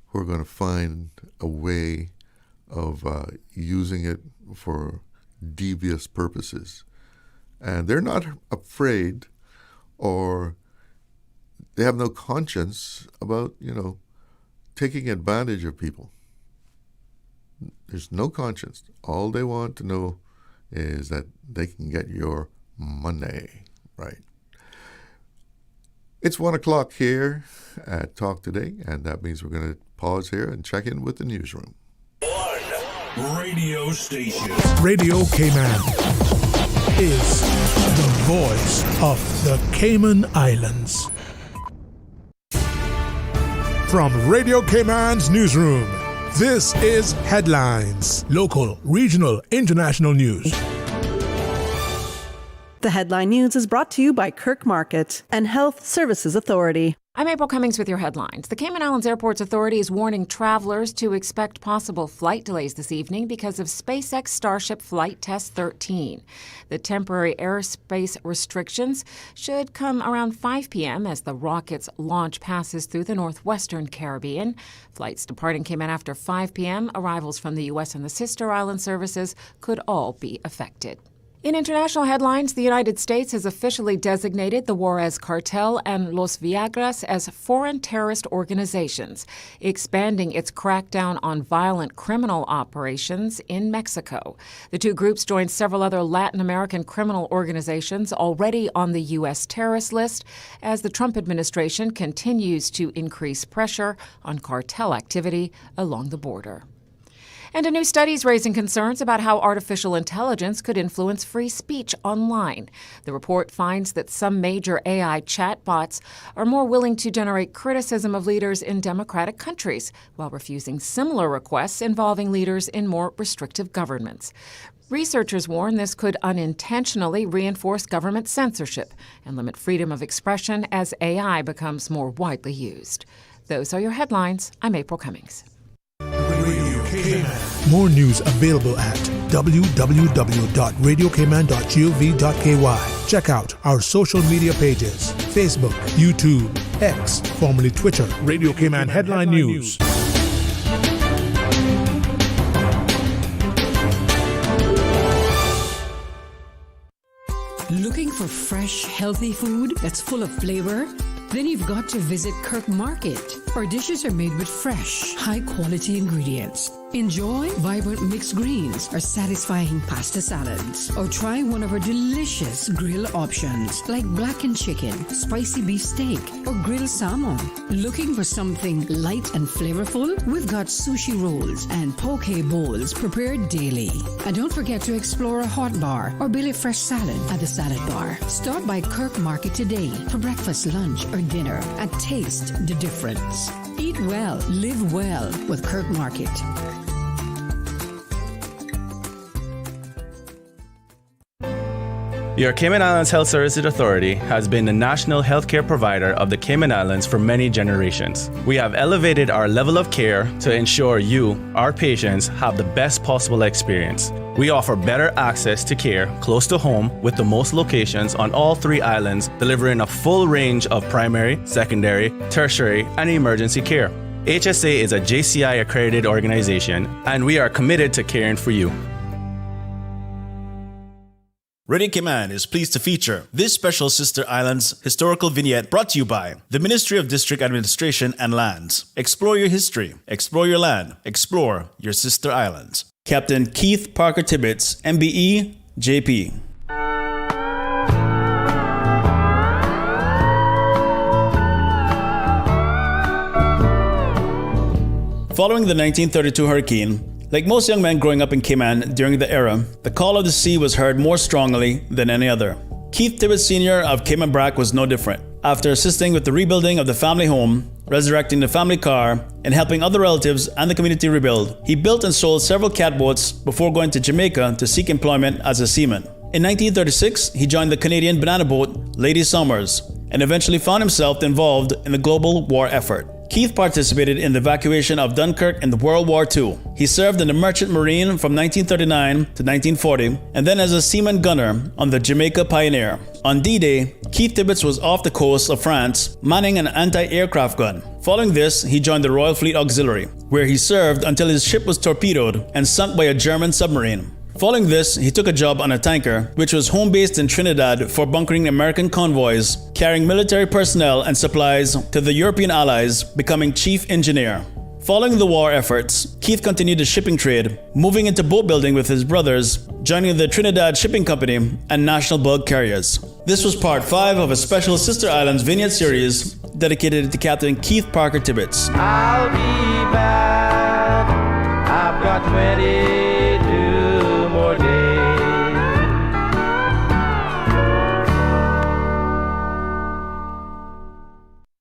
who are going to find a way of using it for devious purposes. And they're not afraid, or they have no conscience about, taking advantage of people. There's no conscience. All they want to know is that they can get your money, right? It's 1 o'clock here at Talk Today, and that means we're going to pause here and check in with the newsroom. Radio station. Radio Cayman is the voice of the Cayman Islands. From Radio Cayman's newsroom, this is Headlines. Local, regional, international news. The Headline News is brought to you by Kirk Market and Health Services Authority. I'm April Cummings with your headlines. The Cayman Islands Airports Authority is warning travelers to expect possible flight delays this evening because of SpaceX Starship Flight Test 13. The temporary airspace restrictions should come around 5 p.m. as the rocket's launch passes through the northwestern Caribbean. Flights departing Cayman after 5 p.m., arrivals from the U.S. and the sister island services could all be affected. In international headlines, the United States has officially designated the Juarez Cartel and Los Viagras as foreign terrorist organizations, expanding its crackdown on violent criminal operations in Mexico. The two groups joined several other Latin American criminal organizations already on the U.S. terrorist list as the Trump administration continues to increase pressure on cartel activity along the border. And a new study is raising concerns about how artificial intelligence could influence free speech online. The report finds that some major AI chatbots are more willing to generate criticism of leaders in democratic countries, while refusing similar requests involving leaders in more restrictive governments. Researchers warn this could unintentionally reinforce government censorship and limit freedom of expression as AI becomes more widely used. Those are your headlines. I'm April Cummings. More news available at www.radiocayman.gov.ky. Check out our social media pages: Facebook, YouTube, X, formerly Twitter, Radio Cayman Headline News. Looking for fresh, healthy food that's full of flavor? Then you've got to visit Kirk Market. Our dishes are made with fresh, high-quality ingredients. Enjoy vibrant mixed greens or satisfying pasta salads. Or try one of our delicious grill options like blackened chicken, spicy beef steak, or grilled salmon. Looking for something light and flavorful? We've got sushi rolls and poke bowls prepared daily. And don't forget to explore a hot bar or Billy Fresh salad at the salad bar. Stop by Kirk Market today for breakfast, lunch, or dinner and taste the difference. Eat well, live well with Kirk Market. Your Cayman Islands Health Services Authority has been the national healthcare provider of the Cayman Islands for many generations. We have elevated our level of care to ensure you, our patients, have the best possible experience. We offer better access to care close to home with the most locations on all 3 islands, delivering a full range of primary, secondary, tertiary, and emergency care. HSA is a JCI accredited organization, and we are committed to caring for you. Radio Cayman is pleased to feature this special Sister Islands historical vignette brought to you by the Ministry of District Administration and Lands. Explore your history, explore your land, explore your Sister Islands. Captain Keith Parker Tibbetts, MBE, JP. Following the 1932 hurricane, like most young men growing up in Cayman during the era, the call of the sea was heard more strongly than any other. Keith Tibbetts Sr. of Cayman Brac was no different. After assisting with the rebuilding of the family home, resurrecting the family car, and helping other relatives and the community rebuild, he built and sold several catboats before going to Jamaica to seek employment as a seaman. In 1936, he joined the Canadian banana boat Lady Somers and eventually found himself involved in the global war effort. Keith participated in the evacuation of Dunkirk in World War II. He served in the Merchant Marine from 1939 to 1940, and then as a seaman gunner on the Jamaica Pioneer. On D-Day, Keith Tibbetts was off the coast of France, manning an anti-aircraft gun. Following this, he joined the Royal Fleet Auxiliary, where he served until his ship was torpedoed and sunk by a German submarine. Following this, he took a job on a tanker, which was home-based in Trinidad for bunkering American convoys, carrying military personnel and supplies to the European allies, becoming chief engineer. Following the war efforts, Keith continued the shipping trade, moving into boat building with his brothers, joining the Trinidad Shipping Company and National Bulk Carriers. This was part 5 of a special Sister Islands vignette series dedicated to Captain Keith Parker Tibbetts. I'll be back. I've got 22 more days.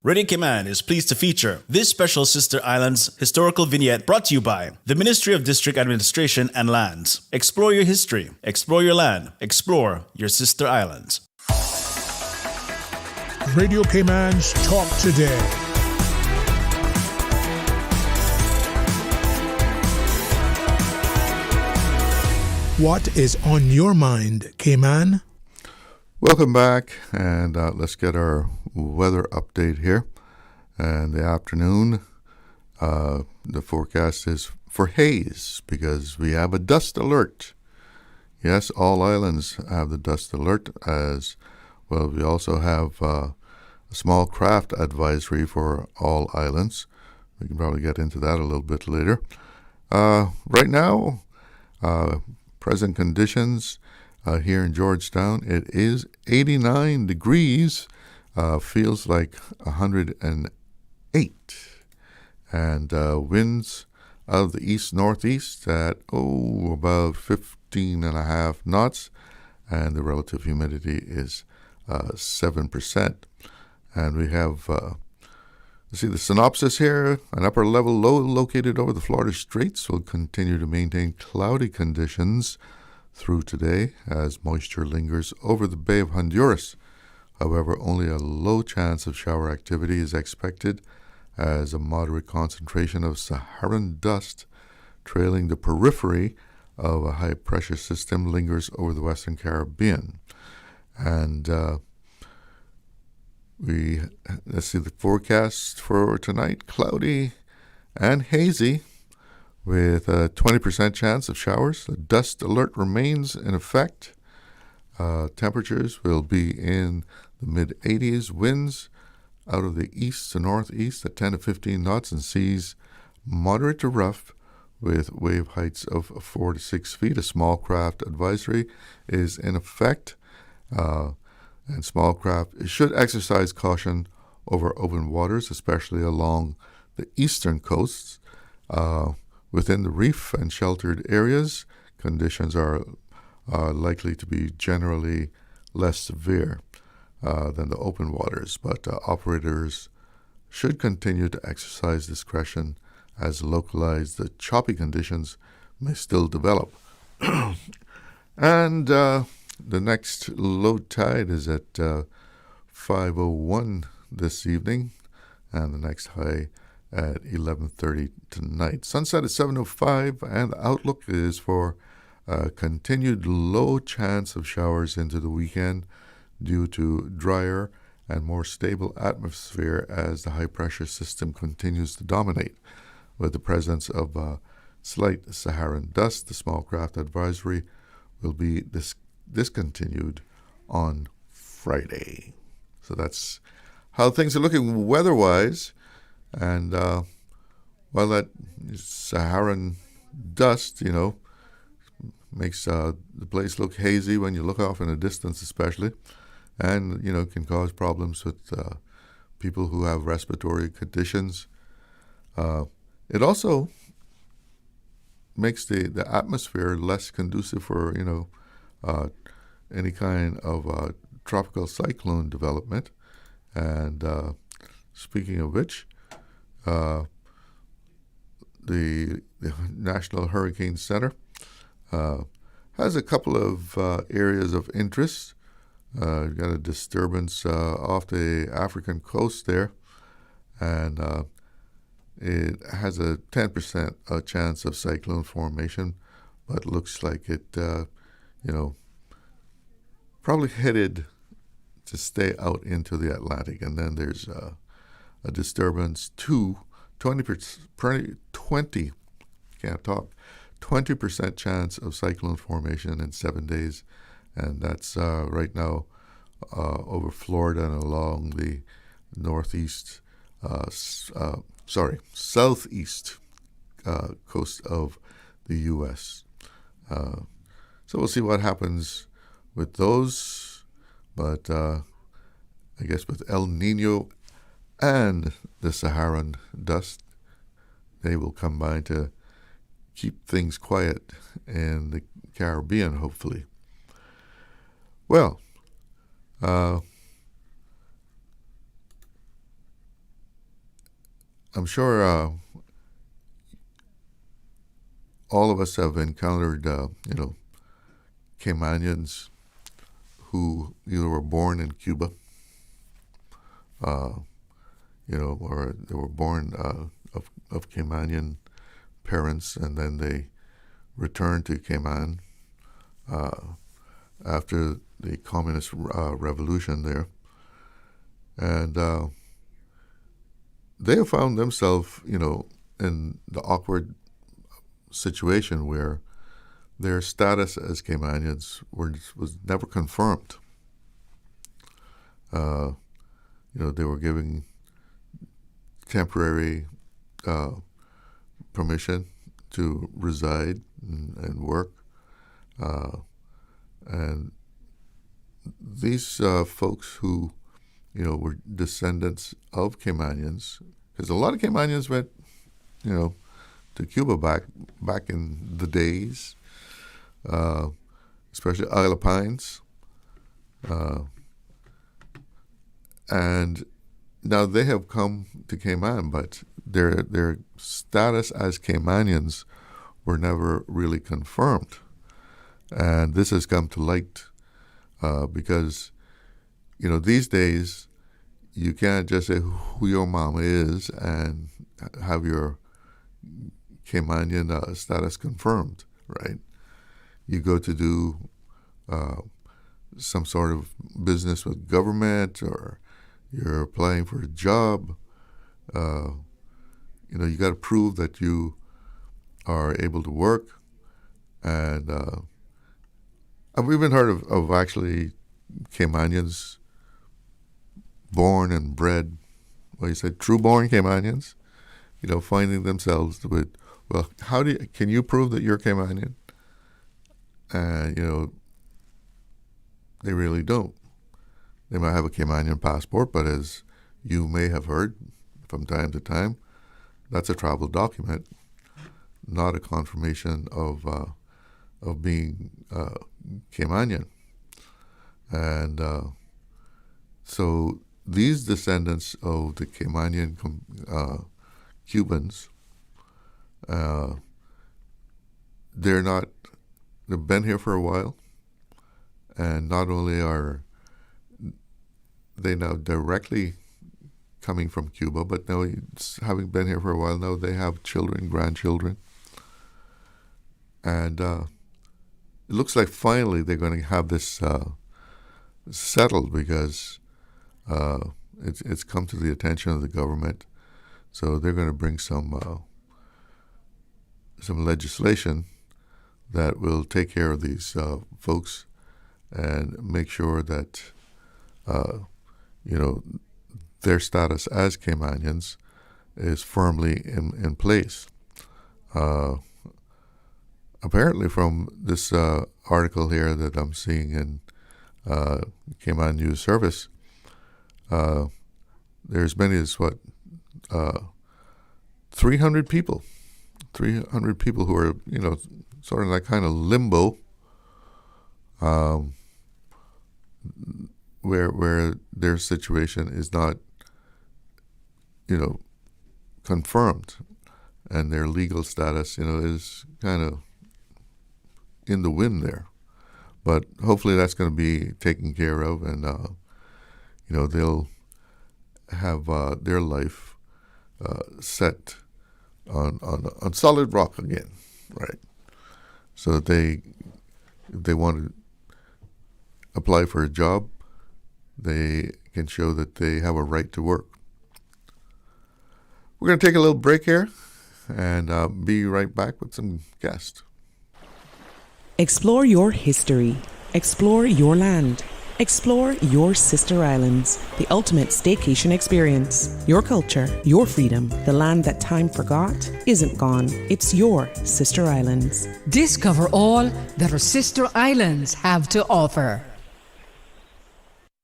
Radio Cayman is pleased to feature this special Sister Islands historical vignette brought to you by the Ministry of District Administration and Lands. Explore your history, explore your land, explore your Sister Islands. Radio Cayman's Talk Today. What is on your mind, Cayman? Welcome back, and let's get our weather update here. And the afternoon, the forecast is for haze because we have a dust alert. Yes, all islands have the dust alert as well. We also have a small craft advisory for all islands. We can probably get into that a little bit later. Right now, present conditions here in Georgetown, it is 89 degrees. Feels like 108. And winds out of the east-northeast at, about 15.5 knots, and the relative humidity is 7%. And we have, see the synopsis here, an upper level low located over the Florida Straits will continue to maintain cloudy conditions through today as moisture lingers over the Bay of Honduras. However, only a low chance of shower activity is expected as a moderate concentration of Saharan dust trailing the periphery of a high-pressure system lingers over the Western Caribbean. And let's see the forecast for tonight. Cloudy and hazy with a 20% chance of showers. The dust alert remains in effect. Temperatures will be in the mid-80s. Winds out of the east to northeast at 10 to 15 knots, and seas moderate to rough with wave heights of 4 to 6 feet. A small craft advisory is in effect, and small craft should exercise caution over open waters, especially along the eastern coasts. Within the reef and sheltered areas, conditions are likely to be generally less severe than the open waters, but operators should continue to exercise discretion as localized choppy conditions may still develop. And the next low tide is at 5:01 this evening, and the next high at 11:30 tonight. Sunset at 7:05, and the outlook is for continued low chance of showers into the weekend due to drier and more stable atmosphere as the high-pressure system continues to dominate. With the presence of slight Saharan dust, the small craft advisory will be discontinued on Friday. So that's how things are looking weather-wise. And while that Saharan dust, makes the place look hazy when you look off in the distance especially, and, can cause problems with people who have respiratory conditions. It also makes the atmosphere less conducive for, any kind of tropical cyclone development. And speaking of which, the National Hurricane Center has a couple of areas of interest. Got a disturbance off the African coast there, and it has a 10% chance of cyclone formation, but looks like it, probably headed to stay out into the Atlantic. And then there's a disturbance to 20% chance of cyclone formation in 7 days, and that's right now over Florida and along the southeast coast of the U.S. So we'll see what happens with those, but I guess with El Nino and the Saharan dust, they will combine to keep things quiet in the Caribbean, hopefully. Well, I'm sure all of us have encountered, Caymanians who either were born in Cuba, or they were born of Caymanian parents, and then they returned to Cayman after the communist revolution there. And they have found themselves, in the awkward situation where their status as Caymanians was never confirmed. They were given temporary permission to reside and work. And these folks who, were descendants of Caymanians, because a lot of Caymanians went, Cuba back in the days, especially Isle of Pines, and now they have come to Cayman, but their status as Caymanians were never really confirmed, and this has come to light because these days you can't just say who your mama is and have your Caymanian status confirmed, right? You go to do some sort of business with government, or you're applying for a job. You got to prove that you are able to work, and I've even heard of actually Caymanians born and bred, well, you said true-born Caymanians, finding themselves with, well, can you prove that you're Caymanian? And, they really don't. They might have a Caymanian passport, but as you may have heard from time to time, that's a travel document, not a confirmation of being Caymanian. And so these descendants of the Caymanian Cubans, they've been here for a while, and not only are they now directly coming from Cuba, but now, having been here for a while, now they have children, grandchildren, and it looks like finally they're going to have this settled, because it's come to the attention of the government. So they're going to bring some legislation that will take care of these folks and make sure that their status as Caymanians is firmly in place. Apparently, from this article here that I'm seeing in Cayman News Service, there's many as 300 people who are sort of like kind of limbo, where their situation is not confirmed, and their legal status is kind of in the wind there. But hopefully that's going to be taken care of, and they'll have their life set on solid rock again, right? So that if they want to apply for a job, they can show that they have a right to work. We're going to take a little break here and be right back with some guests. Explore your history. Explore your land. Explore your sister islands, the ultimate staycation experience. Your culture, your freedom, the land that time forgot isn't gone. It's your sister islands. Discover all that our sister islands have to offer.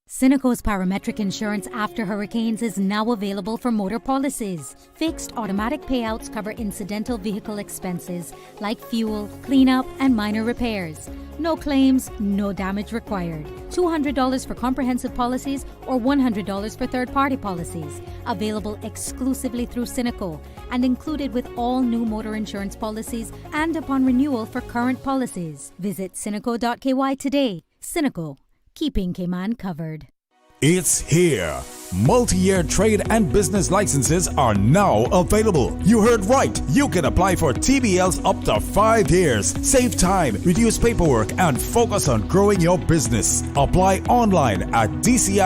Cineco's parametric insurance after hurricanes is now available for motor policies. Fixed automatic payouts cover incidental vehicle expenses like fuel, cleanup, and minor repairs. No claims, no damage required. $200 for comprehensive policies or $100 for third-party policies. Available exclusively through Cineco and included with all new motor insurance policies and upon renewal for current policies. Visit cineco.ky today. Cineco, keeping Cayman covered. It's here. Multi-year trade and business licenses are now available. You heard right. You can apply for TBLs up to 5 years. Save time, reduce paperwork, and focus on growing your business. Apply online at dci.gov.ky.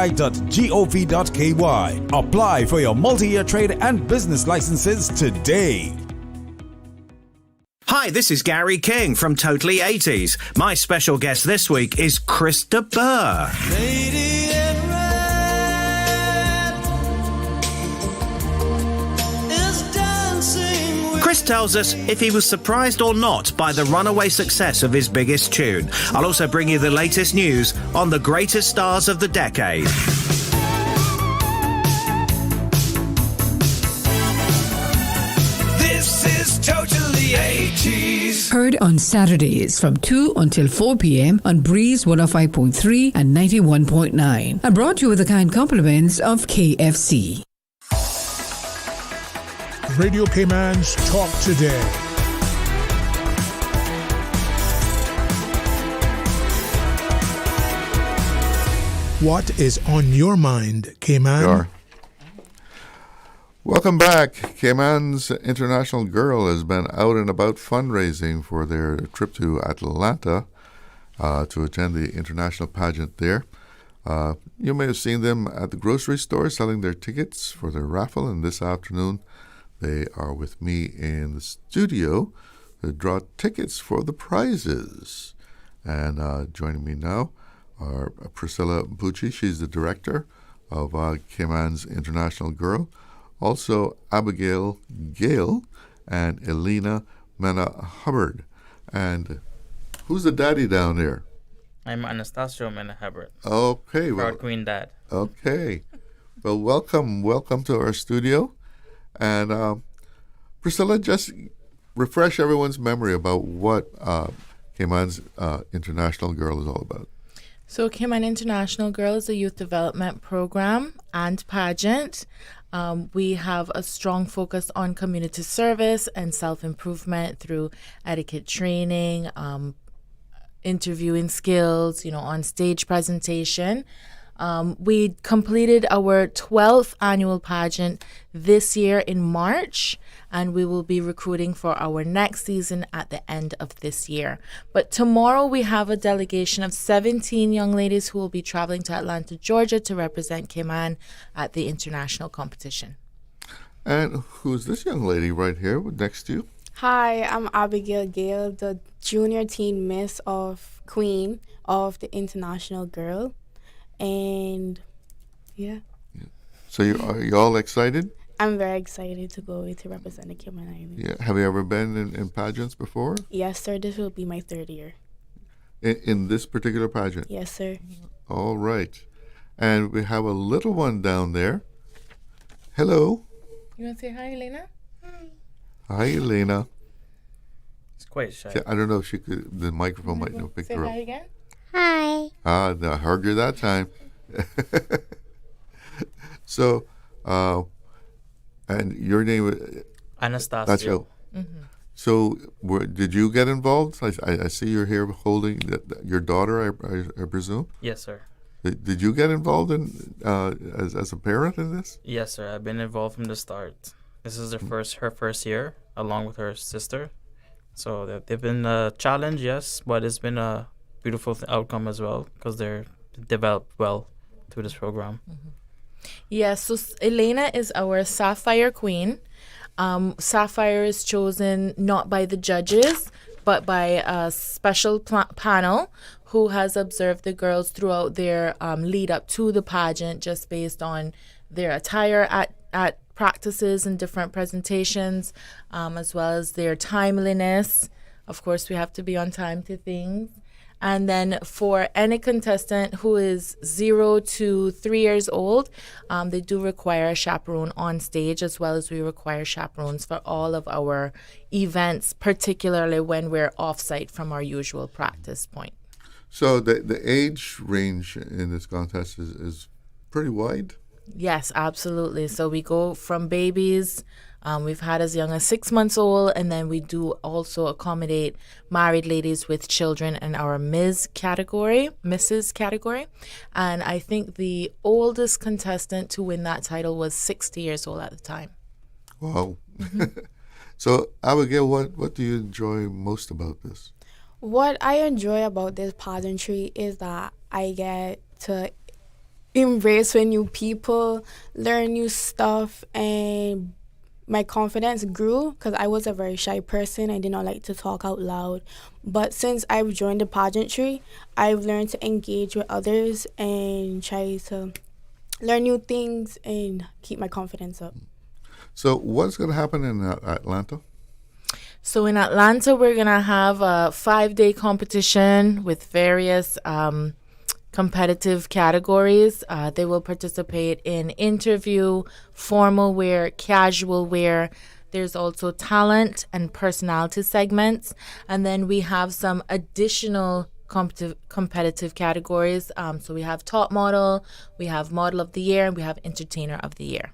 Apply for your multi-year trade and business licenses today. Hi, this is Gary King from Totally 80s. My special guest this week is Krista Burr. Lady in red is dancing. Chris tells us if he was surprised or not by the runaway success of his biggest tune. I'll also bring you the latest news on the greatest stars of the decade. This is Totally News. Heard on Saturdays from 2 until 4 p.m. on Breeze 105.3 and 91.9. And brought to you with the kind compliments of KFC. Radio Cayman's Talk Today. What is on your mind, Cayman? Sure. Welcome back. Cayman's International Girl has been out and about fundraising for their trip to Atlanta to attend the international pageant there. You may have seen them at the grocery store selling their tickets for their raffle, and this afternoon they are with me in the studio to draw tickets for the prizes. And joining me now are Priscilla Bucci. She's the director of Cayman's International Girl. Also, Abigail Gale and Elena Mena Hubbard. And who's the daddy down there? I'm Anastasio Mena Hubbard. Okay. Proud Queen Dad. Okay. Well, welcome to our studio. And Priscilla, just refresh everyone's memory about what Cayman's International Girl is all about. So Cayman International Girl is a youth development program and pageant. We have a strong focus on community service and self-improvement through etiquette training, interviewing skills, on stage presentation. We completed our 12th annual pageant this year in March, and we will be recruiting for our next season at the end of this year. But tomorrow we have a delegation of 17 young ladies who will be traveling to Atlanta, Georgia to represent Cayman at the international competition. And who's this young lady right here next to you? Hi, I'm Abigail Gale, the Junior Teen Miss of Queen of the International Girl. And yeah. So are you all excited? I'm very excited to go to represent the Cayman Islands. Yeah. Have you ever been in pageants before? Yes, sir. This will be my third year. In this particular pageant? Yes, sir. All right. And we have a little one down there. Hello. You want to say hi, Elena? Hi, Elena. It's quite shy. I don't know if she could. The microphone might not pick her up. Say hi again. Hi. No, I heard you that time. So, and your name? Anastasio. Mm-hmm. So, did you get involved? I see you're here holding your daughter, I presume? Yes, sir. Did you get involved in as a parent in this? Yes, sir. I've been involved from the start. This is her first year, along with her sister. So they've been a challenge, yes, but it's been a beautiful outcome as well because they're developed well through this program. Mm-hmm. Yes, so Elena is our Sapphire Queen. Sapphire is chosen not by the judges, but by a special panel who has observed the girls throughout their lead up to the pageant, just based on their attire at practices and different presentations, as well as their timeliness. Of course, we have to be on time to things. And then for any contestant who is 0 to 3 years old, they do require a chaperone on stage, as well as we require chaperones for all of our events, particularly when we're off-site from our usual practice point. So the age range in this contest is pretty wide? Yes, absolutely. So we go from babies. We've had as young as 6 months old, and then we do also accommodate married ladies with children in our Mrs. category. And I think the oldest contestant to win that title was 60 years old at the time. Wow. Mm-hmm. So, Abigail, what do you enjoy most about this? What I enjoy about this pageantry is that I get to embrace with new people, learn new stuff, and my confidence grew because I was a very shy person. I did not like to talk out loud. But since I've joined the pageantry, I've learned to engage with others and try to learn new things and keep my confidence up. So what's going to happen in Atlanta? So in Atlanta, we're going to have a 5-day competition with various competitive categories. They will participate in interview, formal wear, casual wear. There's also talent and personality segments. And then we have some additional competitive categories. So we have top model, we have model of the year, and we have entertainer of the year.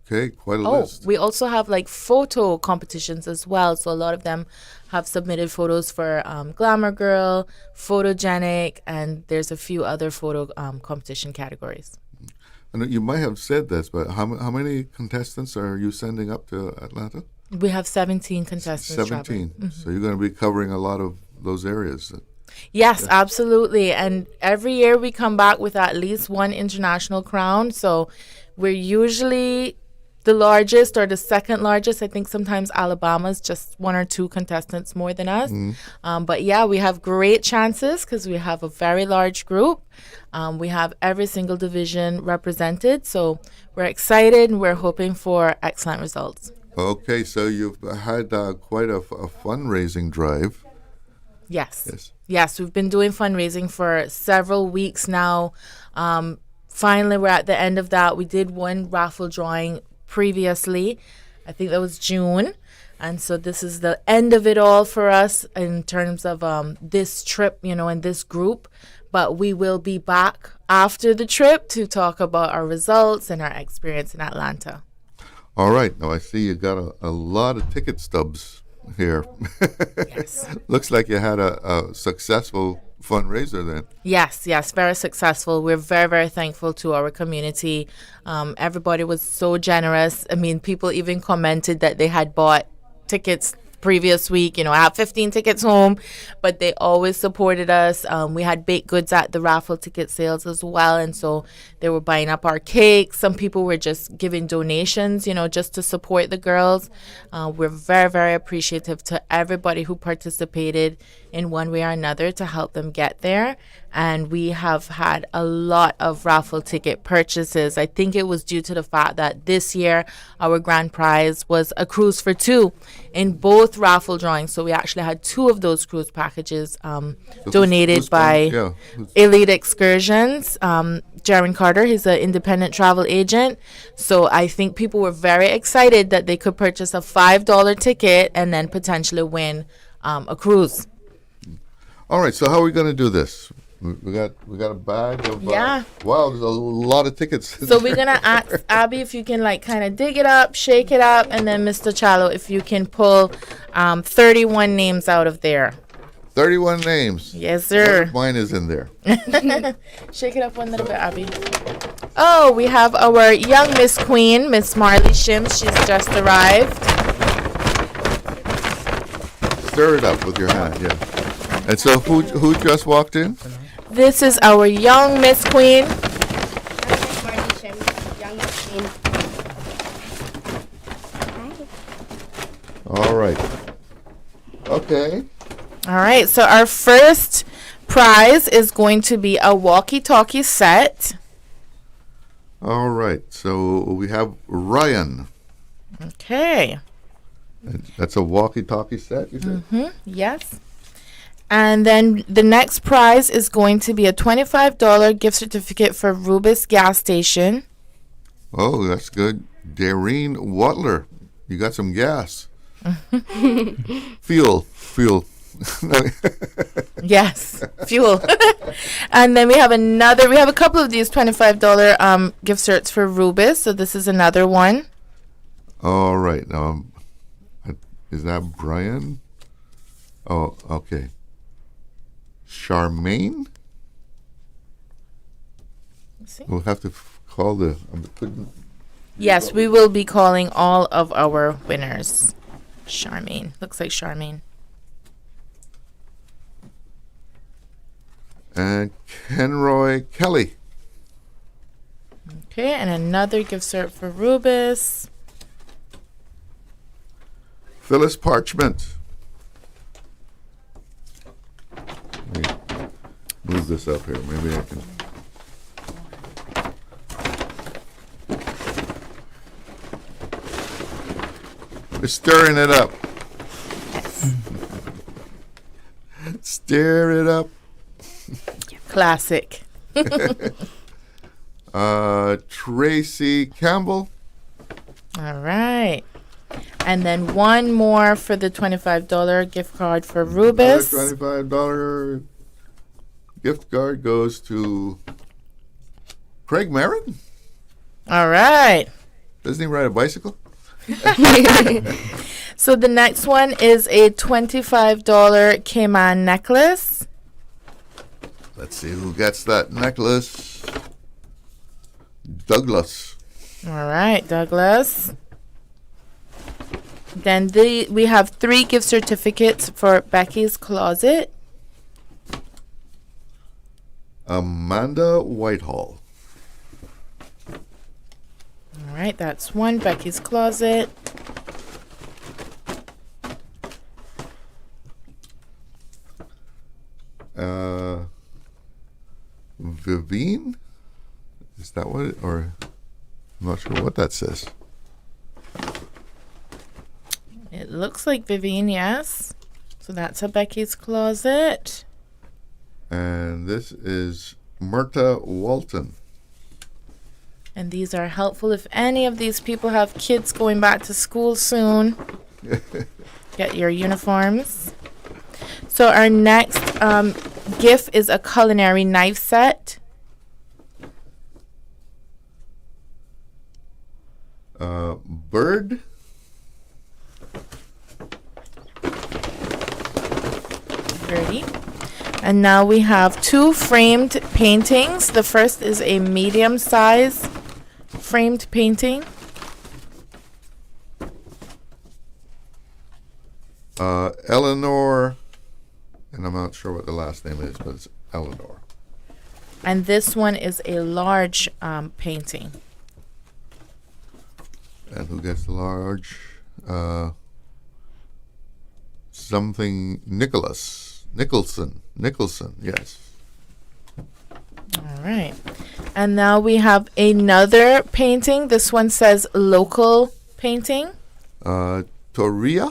Okay, quite a list. We also have like photo competitions as well. So a lot of them have submitted photos for Glamour Girl, Photogenic, and there's a few other photo competition categories. And you might have said this, but how many contestants are you sending up to Atlanta? We have 17 contestants. 17. Mm-hmm. So you're going to be covering a lot of those areas. Yes, absolutely. And every year we come back with at least one international crown. So we're usually the largest or the second largest. I think sometimes Alabama's just 1 or 2 contestants more than us. But yeah, we have great chances because we have a very large group. We have every single division represented. So we're excited and we're hoping for excellent results. Okay, so you've had quite a fundraising drive. Yes, we've been doing fundraising for several weeks now. Finally, we're at the end of that. We did one raffle drawing previously. I think that was June. And so this is the end of it all for us in terms of this trip, and this group. But we will be back after the trip to talk about our results and our experience in Atlanta. All right. Now I see you got a lot of ticket stubs here. Yes. Looks like you had a successful fundraiser then. Yes, very successful. We're very, very thankful to our community. Everybody was so generous. I mean, people even commented that they had bought tickets previous week. I have 15 tickets home, but they always supported us. We had baked goods at the raffle ticket sales as well, and so they were buying up our cakes. Some people were just giving donations, just to support the girls. We're very, very appreciative to everybody who participated in one way or another to help them get there. And we have had a lot of raffle ticket purchases. I think it was due to the fact that this year our grand prize was a cruise for 2 in both raffle drawings. So we actually had 2 of those cruise packages donated by Elite Excursions. Jaron Carter, he's an independent travel agent. So I think people were very excited that they could purchase a $5 ticket and then potentially win a cruise. All right, so how are we going to do this? We got a bag of wow, there's a lot of tickets. So we're gonna ask Abby if you can kind of dig it up, shake it up, and then Mr. Chalo if you can pull 31 names out of there. 31 names. Yes, sir. Mine is in there. Shake it up one little bit, Abby. Oh, we have our young Miss Queen, Miss Marley Shims. She's just arrived. Stir it up with your hand, yeah. And so who just walked in? This is our young Miss Queen. All right. Okay. All right. So our first prize is going to be a walkie-talkie set. All right. So we have Ryan. Okay. And that's a walkie-talkie set, you said? Mm-hmm. Yes. And then the next prize is going to be a $25 gift certificate for Rubis gas station. Oh, that's good. Dareen Watler, you got some gas. Fuel. Yes, fuel. And then we have a couple of these $25 gift certs for Rubis. So this is another one. All right. Is that Brian? Oh, okay. Charmaine? We'll have to call the... Yes, we will be calling all of our winners. Charmaine. Looks like Charmaine. And Kenroy Kelly. Okay, and another gift cert for Rubis. Phyllis Parchment. Let me move this up here. Maybe I can... We're stirring it up. Stir it up. Classic. Tracy Campbell. All right. And then one more for the $25 gift card for Rubis. $25 gift card goes to Craig Marin. All right. Doesn't he ride a bicycle? So the next one is a $25 Cayman necklace. Let's see who gets that necklace. Douglas. All right, Douglas. Then we have 3 gift certificates for Becky's Closet. Amanda Whitehall. All right, that's one. Becky's Closet. Vivine? Is that what it, or I'm not sure what that says. It looks like Vivian, yes. So that's a Becky's Closet. And this is Myrta Walton. And these are helpful if any of these people have kids going back to school soon. Get your uniforms. So our next gift is a culinary knife set. Bird. Birdie. And now we have 2 framed paintings. The first is a medium size framed painting. Eleanor, and I'm not sure what the last name is, but it's Eleanor. And this one is a large painting. And who gets the large? Something Nicholson, yes. All right. And now we have another painting. This one says local painting. Toria.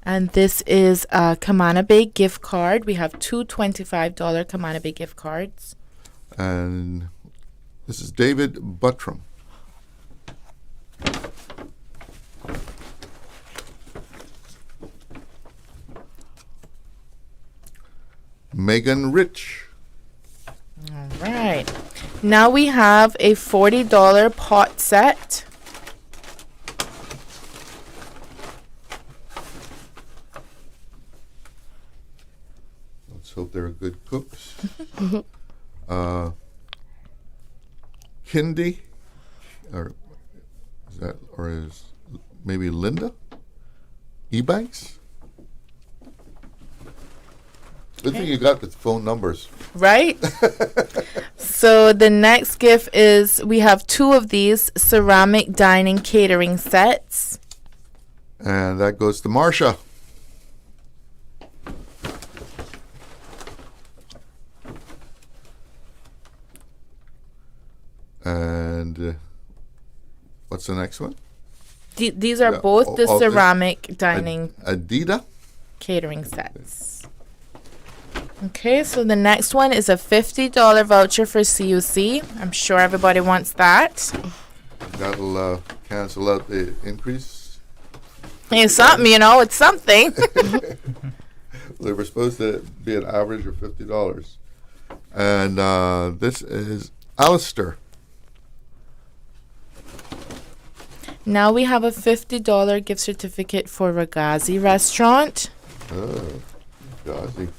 And this is a Kamana Bay gift card. We have 2 $25 Kamana Bay gift cards. And this is David Buttram. Megan Rich. All right. Now we have a $40 pot set. Let's hope they're good cooks. Kindy, or is maybe Linda Ebanks? Good thing you got the phone numbers. Right? So the next gift is, we have 2 of these ceramic dining catering sets. And that goes to Marcia. And what's the next one? These are both the ceramic dining Adida catering sets. Okay, so the next one is a $50 voucher for CUC. I'm sure everybody wants that. That'll cancel out the increase. It's something, it's something. They were supposed to be an average of $50. And this is Alistair. Now we have a $50 gift certificate for Ragazzi Restaurant. Oh, Ragazzi.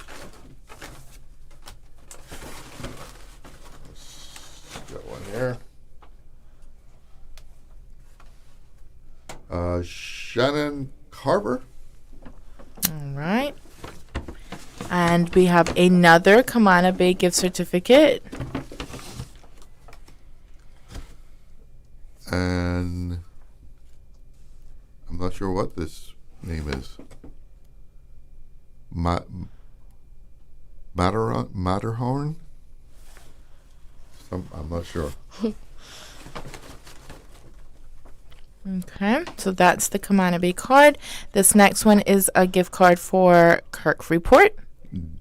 Got one here. Shannon Carver. All right. And we have another Kamana Bay gift certificate. And I'm not sure what this name is. Matterhorn? I'm not sure. Okay, so that's the Kamana Bay card. This next one is a gift card for Kirk Report.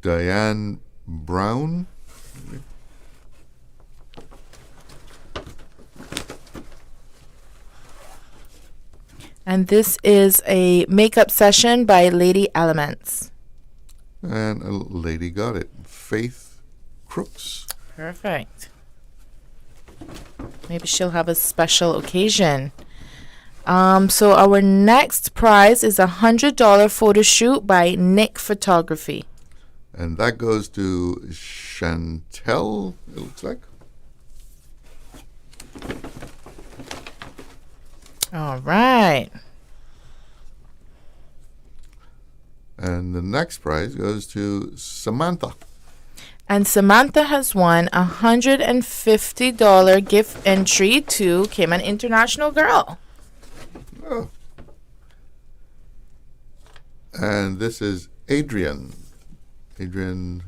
Diane Brown. And this is a makeup session by Lady Elements. And a lady got it. Faith Crooks. Perfect. Maybe she'll have a special occasion. So our next prize is a $100 photo shoot by Nick Photography. And that goes to Chantel, it looks like. All right. And the next prize goes to Samantha. And Samantha has won a $150 gift entry to Cayman International Girl. Oh. And this is Adrian. Adrian,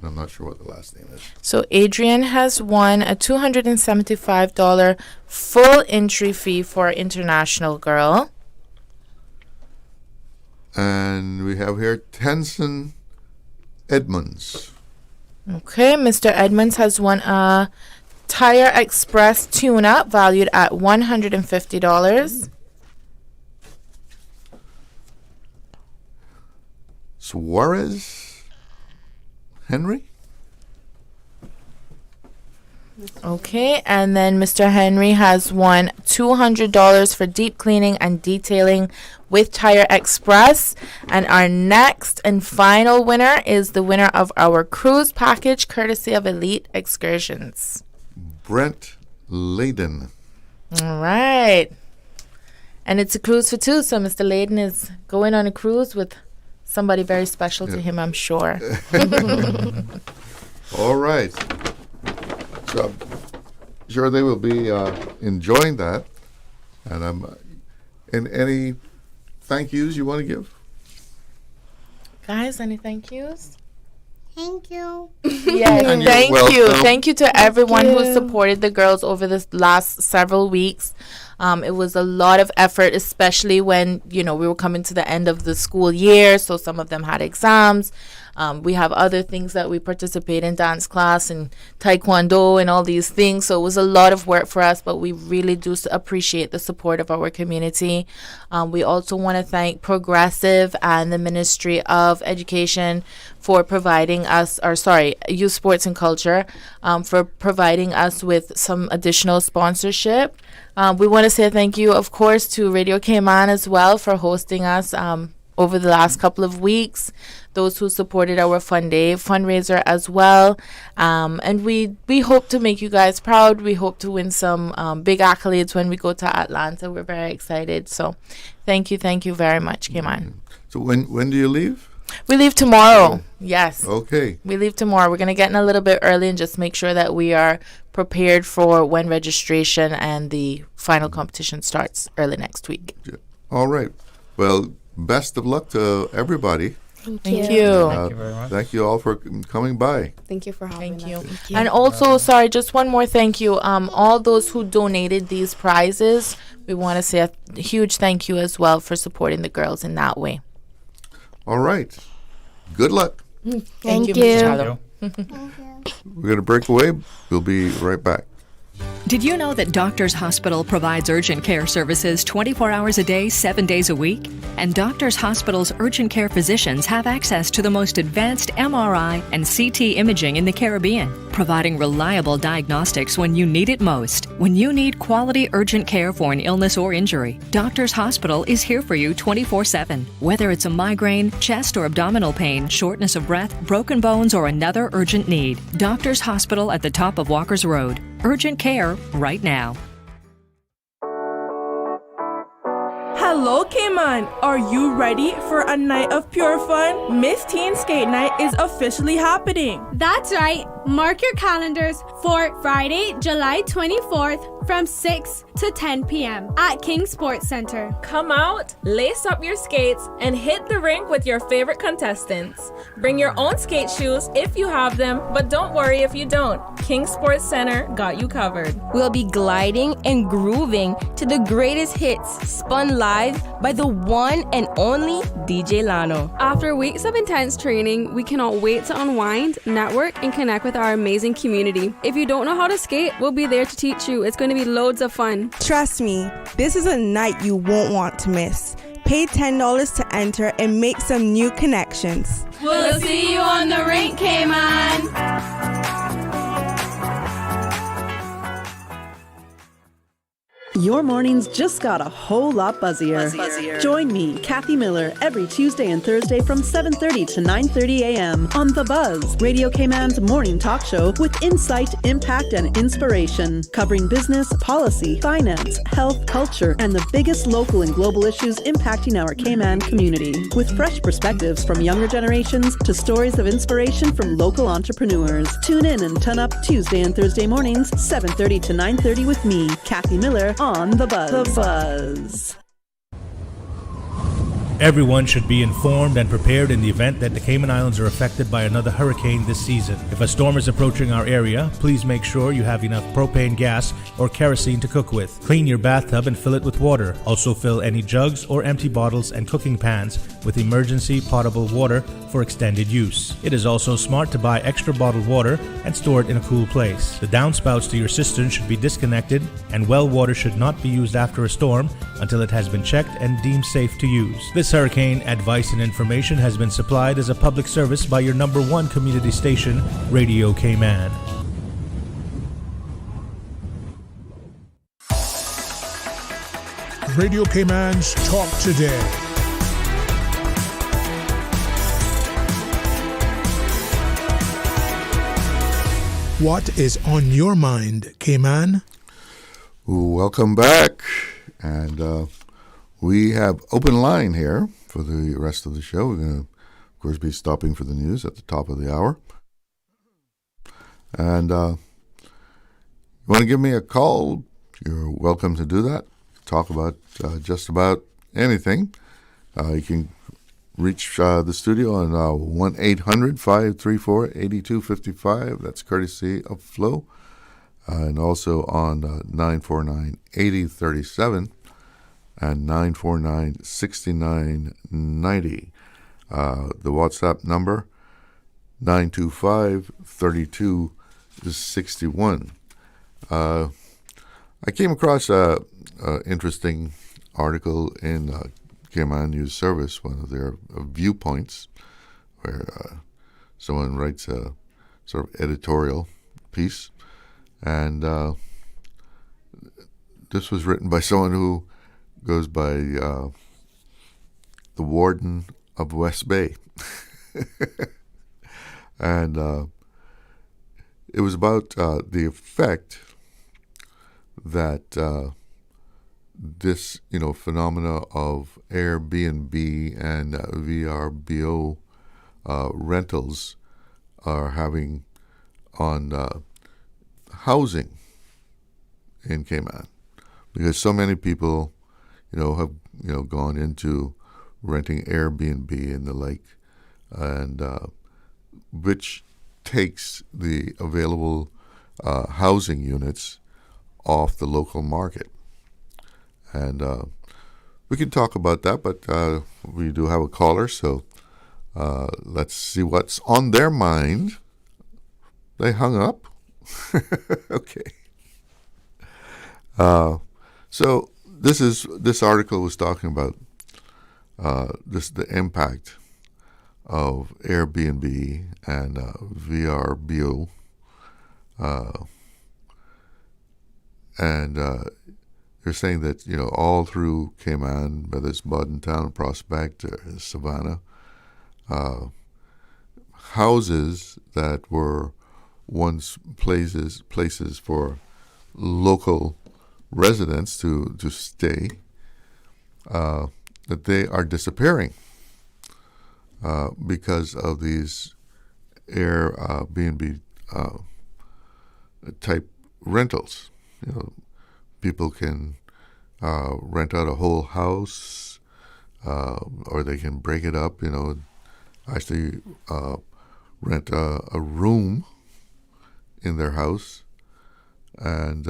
I'm not sure what the last name is. So Adrian has won a $275 full entry fee for International Girl. And we have here Tenson Edmonds. Okay, Mr. Edmonds has won a Tire Express tune-up valued at $150. Suarez Henry. Okay, and then Mr. Henry has won $200 for deep cleaning and detailing with Tire Express. And our next and final winner is the winner of our cruise package courtesy of Elite Excursions. Brent Layden. All right. And it's a cruise for two, so Mr. Layden is going on a cruise with somebody very special to him, I'm sure. All right. So I'm sure they will be enjoying that. And any thank yous you want to give? Guys, any thank yous? Thank you. Yes, thank you. Thank you to everyone who supported the girls over the last several weeks. It was a lot of effort, especially when, we were coming to the end of the school year, so some of them had exams. We have other things that we participate in, dance class and taekwondo and all these things. So it was a lot of work for us, but we really do appreciate the support of our community. We also want to thank Progressive and the Ministry of Education for providing us, Youth Sports and Culture, for providing us with some additional sponsorship. We want to say thank you, of course, to Radio Cayman as well for hosting us over the last couple of weeks. Those who supported our Fun Day fundraiser as well. And we hope to make you guys proud. We hope to win some big accolades when we go to Atlanta. We're very excited. So thank you very much, Cayman. So when do you leave? We leave tomorrow. Yes. Okay. We leave tomorrow. We're going to get in a little bit early and just make sure that we are prepared for when registration and the final competition starts early next week. All right. Well, best of luck to everybody. Thank you. Thank you very much. Thank you all for coming by. Thank you for having us. Thank you. And also, just one more thank you. All those who donated these prizes, we want to say a huge thank you as well for supporting the girls in that way. All right. Good luck. Thank you, Mr. Chalo. We're going to break away. We'll be right back. Did you know that Doctors Hospital provides urgent care services 24 hours a day, 7 days a week? And Doctors Hospital's urgent care physicians have access to the most advanced MRI and CT imaging in the Caribbean, providing reliable diagnostics when you need it most. When you need quality urgent care for an illness or injury, Doctors Hospital is here for you 24/7. Whether it's a migraine, chest or abdominal pain, shortness of breath, broken bones, or another urgent need, Doctors Hospital at the top of Walker's Road. Urgent care right now. Hello, Cayman! Are you ready for a night of pure fun? Miss Teen Skate Night is officially happening. That's right. Mark your calendars for Friday, July 24th from 6 to 10 p.m. at King Sports Center. Come out, lace up your skates, and hit the rink with your favorite contestants. Bring your own skate shoes if you have them, but don't worry if you don't. King Sports Center got you covered. We'll be gliding and grooving to the greatest hits spun live by the one and only DJ Lano. After weeks of intense training, we cannot wait to unwind, network, and connect with with our amazing community. If you don't know how to skate, we'll be there to teach you. It's going to be loads of fun. Trust me, this is a night you won't want to miss. Pay $10 to enter and make some new connections. We'll see you on the rink, Cayman. Your mornings just got a whole lot buzzier. Join me, Kathy Miller, every Tuesday and Thursday from 7:30 to 9:30 a.m. on The Buzz, Radio Cayman's morning talk show with insight, impact, and inspiration, covering business, policy, finance, health, culture, and the biggest local and global issues impacting our Cayman community. With fresh perspectives from younger generations to stories of inspiration from local entrepreneurs. Tune in and turn up Tuesday and Thursday mornings, 7:30 to 9:30 with me, Kathy Miller, on The Buzz. The Buzz. Everyone should be informed and prepared in the event that the Cayman Islands are affected by another hurricane this season. If a storm is approaching our area, please make sure you have enough propane gas or kerosene to cook with. Clean your bathtub and fill it with water. Also fill any jugs or empty bottles and cooking pans with emergency potable water for extended use. It is also smart to buy extra bottled water and store it in a cool place. The downspouts to your cistern should be disconnected, and well water should not be used after a storm until it has been checked and deemed safe to use. This hurricane advice and information has been supplied as a public service by your #1 community station, Radio Cayman. Radio Cayman's Talk Today. What is on your mind, Cayman? Welcome back. And we have open line here for the rest of the show. We're going to, of course, be stopping for the news at the top of the hour. And you want to give me a call, you're welcome to do that. Talk about just about anything. You can reach the studio on 1-800-534-8255. That's courtesy of Flo. And also on 949-8037 and 949-6990. The WhatsApp number, 925-3261. I came across an interesting article in Cayman News Service, one of their viewpoints, where someone writes a sort of editorial piece. And this was written by someone who goes by the Warden of West Bay. And it was about the effect that this, phenomena of Airbnb and VRBO rentals are having on housing in Cayman, because so many people, have gone into renting Airbnb and the like, and which takes the available housing units off the local market. And we can talk about that, but we do have a caller, so let's see what's on their mind. They hung up. Okay. So this article was talking about the impact of Airbnb and VRBO, and they're saying that all through Cayman, whether it's Town, Prospect, or Savannah, houses that were once places for local residents to stay, that they are disappearing because of these Airbnb type rentals. People can rent out a whole house, or they can break it up. Actually rent a room in their house, and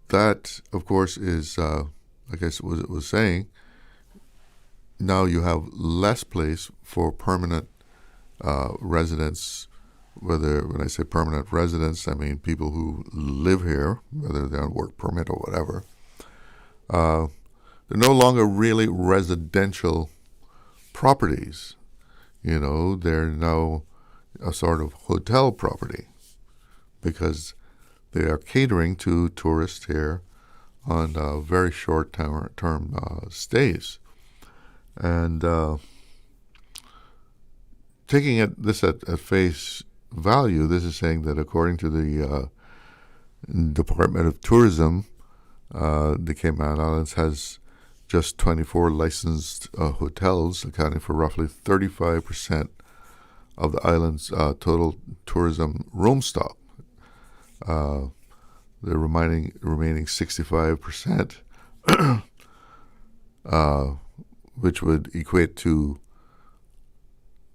that, of course, is I guess what it was saying. Now you have less place for permanent residents when I say permanent residents, I mean people who live here, whether they're on work permit or whatever. They're no longer really residential properties. They're now a sort of hotel property because they are catering to tourists here on very short term stays. And taking this at face value, this is saying that according to the Department of Tourism, the Cayman Islands has just 24 licensed hotels, accounting for roughly 35% of the island's total tourism room stock. The remaining 65%, which would equate to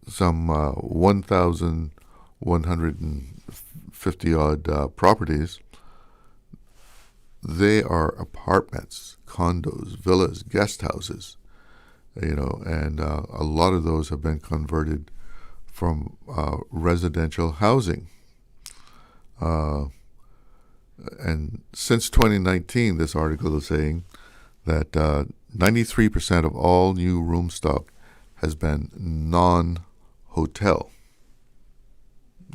some 1,150 odd properties, they are apartments, condos, villas, guest houses, and a lot of those have been converted from residential housing. And since 2019, this article is saying that 93% of all new room stock has been non-hotel.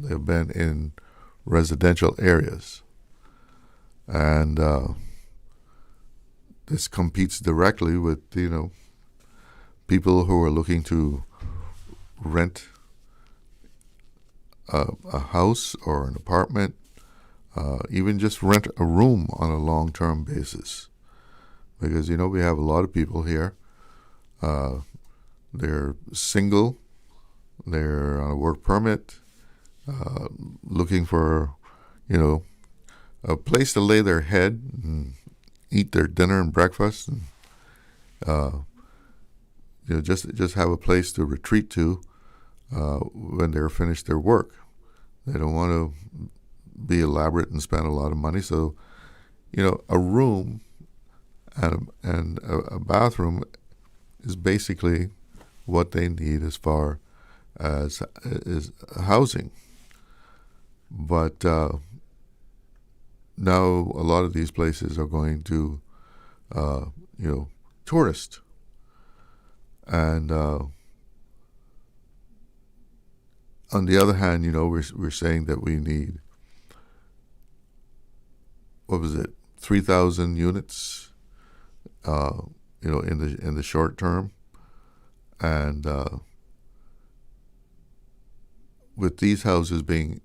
They've been in residential areas. And this competes directly with, people who are looking to rent a house or an apartment, even just rent a room on a long-term basis. Because, we have a lot of people here. They're single, they're on a work permit, looking for, a place to lay their head and eat their dinner and breakfast, and just have a place to retreat to when they're finished their work. They don't want to be elaborate and spend a lot of money, so a room and a bathroom is basically what they need as far as is housing. But now a lot of these places are going to, tourist. And on the other hand, we're saying that we need, 3,000 units, in the short term. And with these houses being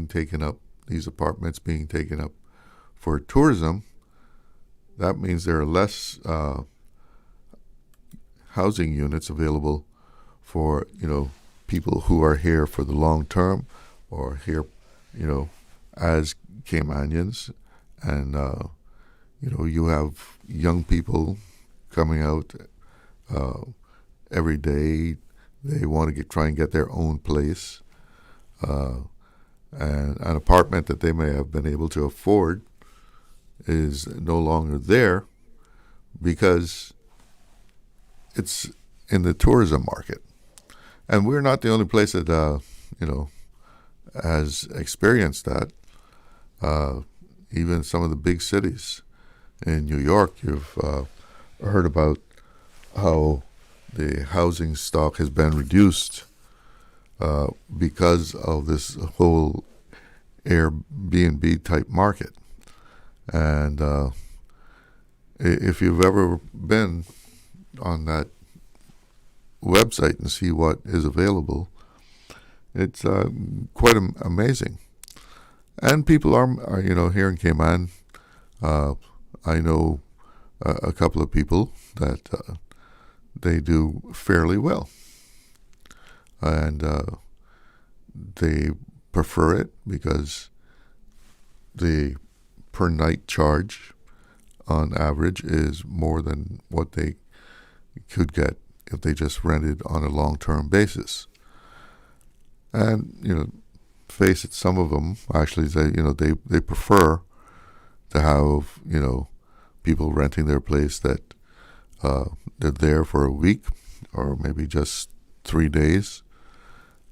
taken up, these apartments being taken up for tourism, that means there are less housing units available for people who are here for the long term or here as Caymanians. And you have young people coming out every day. They want to try and get their own place, and an apartment that they may have been able to afford is no longer there because it's in the tourism market. And we're not the only place that has experienced that. Even some of the big cities in New York, you've heard about how the housing stock has been reduced because of this whole Airbnb type market. And if you've ever been on that website and see what is available, it's quite amazing. And people are here in Cayman. I know a couple of people that they do fairly well, and they prefer it because the per night charge on average is more than what they could get if they just rented on a long-term basis. And face it, some of them actually they prefer to have people renting their place that they're there for a week or maybe just 3 days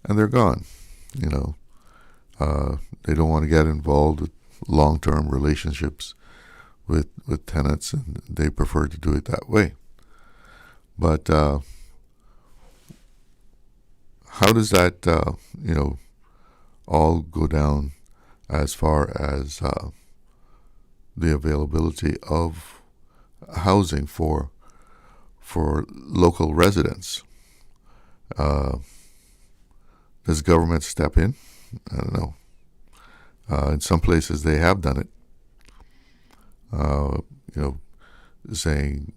and they're gone. You know, they don't want to get involved with long-term relationships with tenants, and they prefer to do it that way. But how does that, all go down as far as the availability of housing for local residents? Does government step in? I don't know. In some places they have done it. Saying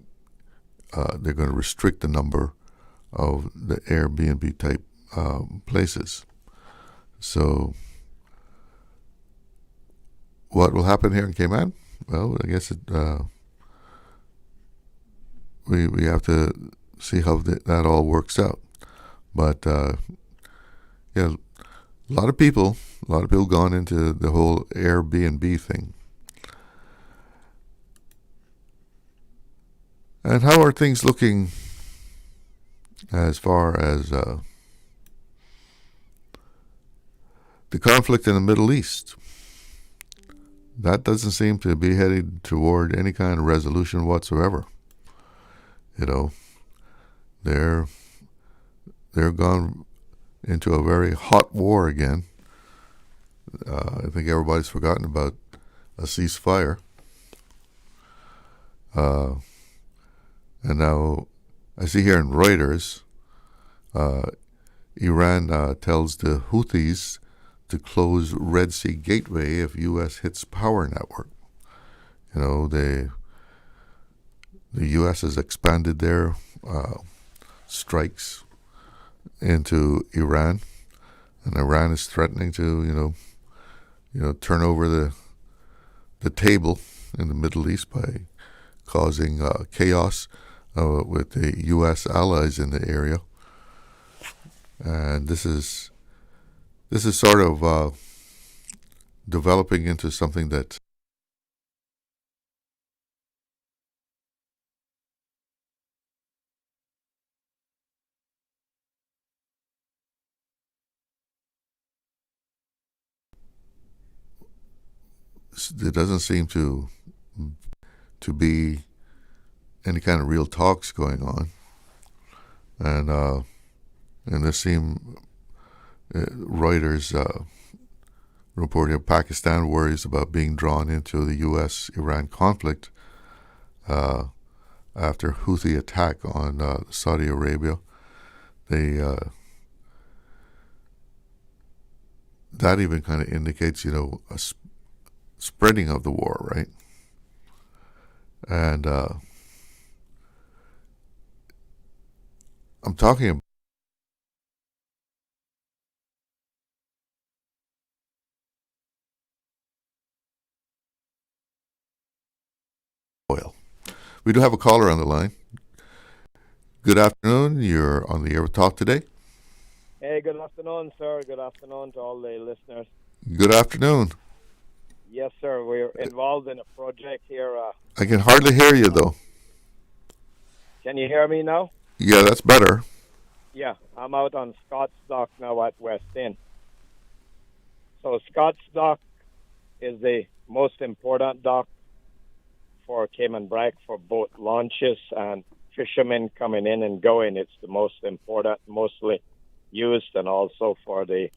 they're going to restrict the number of the Airbnb type places. So what will happen here in Cayman? Well, I guess we have to see how that all works out. But a lot of people gone into the whole Airbnb thing. And how are things looking as far as the conflict in the Middle East? That doesn't seem to be headed toward any kind of resolution whatsoever. They're gone into a very hot war again. I think everybody's forgotten about a ceasefire. And now I see here in Reuters, Iran tells the Houthis to close Red Sea gateway if U.S. hits power network. The U.S. has expanded their strikes into Iran, and Iran is threatening to, turn over the table in the Middle East by causing chaos with the U.S. allies in the area. And this is sort of developing into something that there doesn't seem to be any kind of real talks going on, and there seem Reuters reporting Pakistan worries about being drawn into the U.S.-Iran conflict after Houthi attack on Saudi Arabia. That even kind of indicates, a spreading of the war, right? And I'm talking about oil. We do have a caller on the line. Good afternoon. You're on the air with Talk Today. Hey, good afternoon, sir. Good afternoon to all the listeners. Good afternoon. Yes, sir. We're involved in a project here. I can hardly hear you, though. Can you hear me now? Yeah, that's better. Yeah, I'm out on Scott's Dock now at West End. So Scott's Dock is the most important dock for Cayman Brac for both launches and fishermen coming in and going. It's the most important, mostly used, and also for the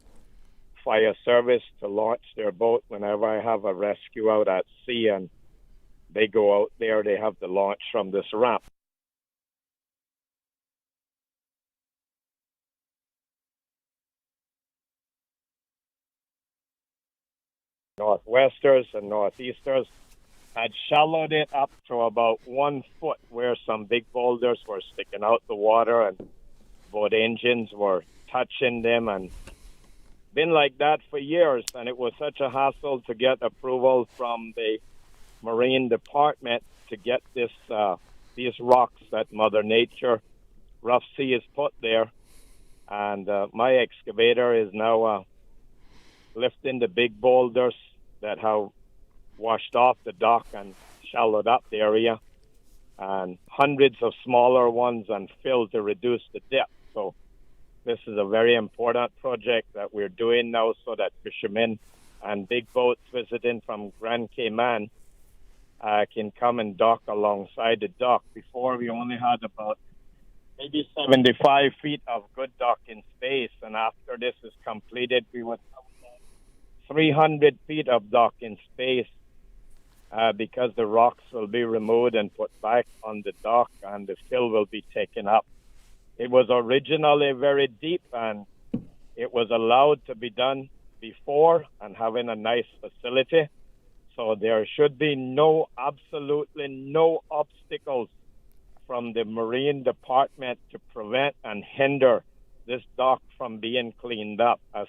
fire service to launch their boat whenever I have a rescue out at sea and they go out there, they have to launch from this ramp. Northwesters and northeasters had shallowed it up to about 1 foot where some big boulders were sticking out the water and boat engines were touching them, and been like that for years. And it was such a hassle to get approval from the Marine Department to get these rocks that Mother Nature, Rough Sea, has put there. And my excavator is now lifting the big boulders that have washed off the dock and shallowed up the area, and hundreds of smaller ones and filled to reduce the depth. So This is a very important project that we're doing now so that fishermen and big boats visiting from Grand Cayman can come and dock alongside the dock. Before, we only had about maybe 75 feet of good docking space, and after this is completed, we would have 300 feet of docking space because the rocks will be removed and put back on the dock, and the fill will be taken up. It was originally very deep, and it was allowed to be done before and having a nice facility. So there should be absolutely no obstacles from the Marine Department to prevent and hinder this dock from being cleaned up, as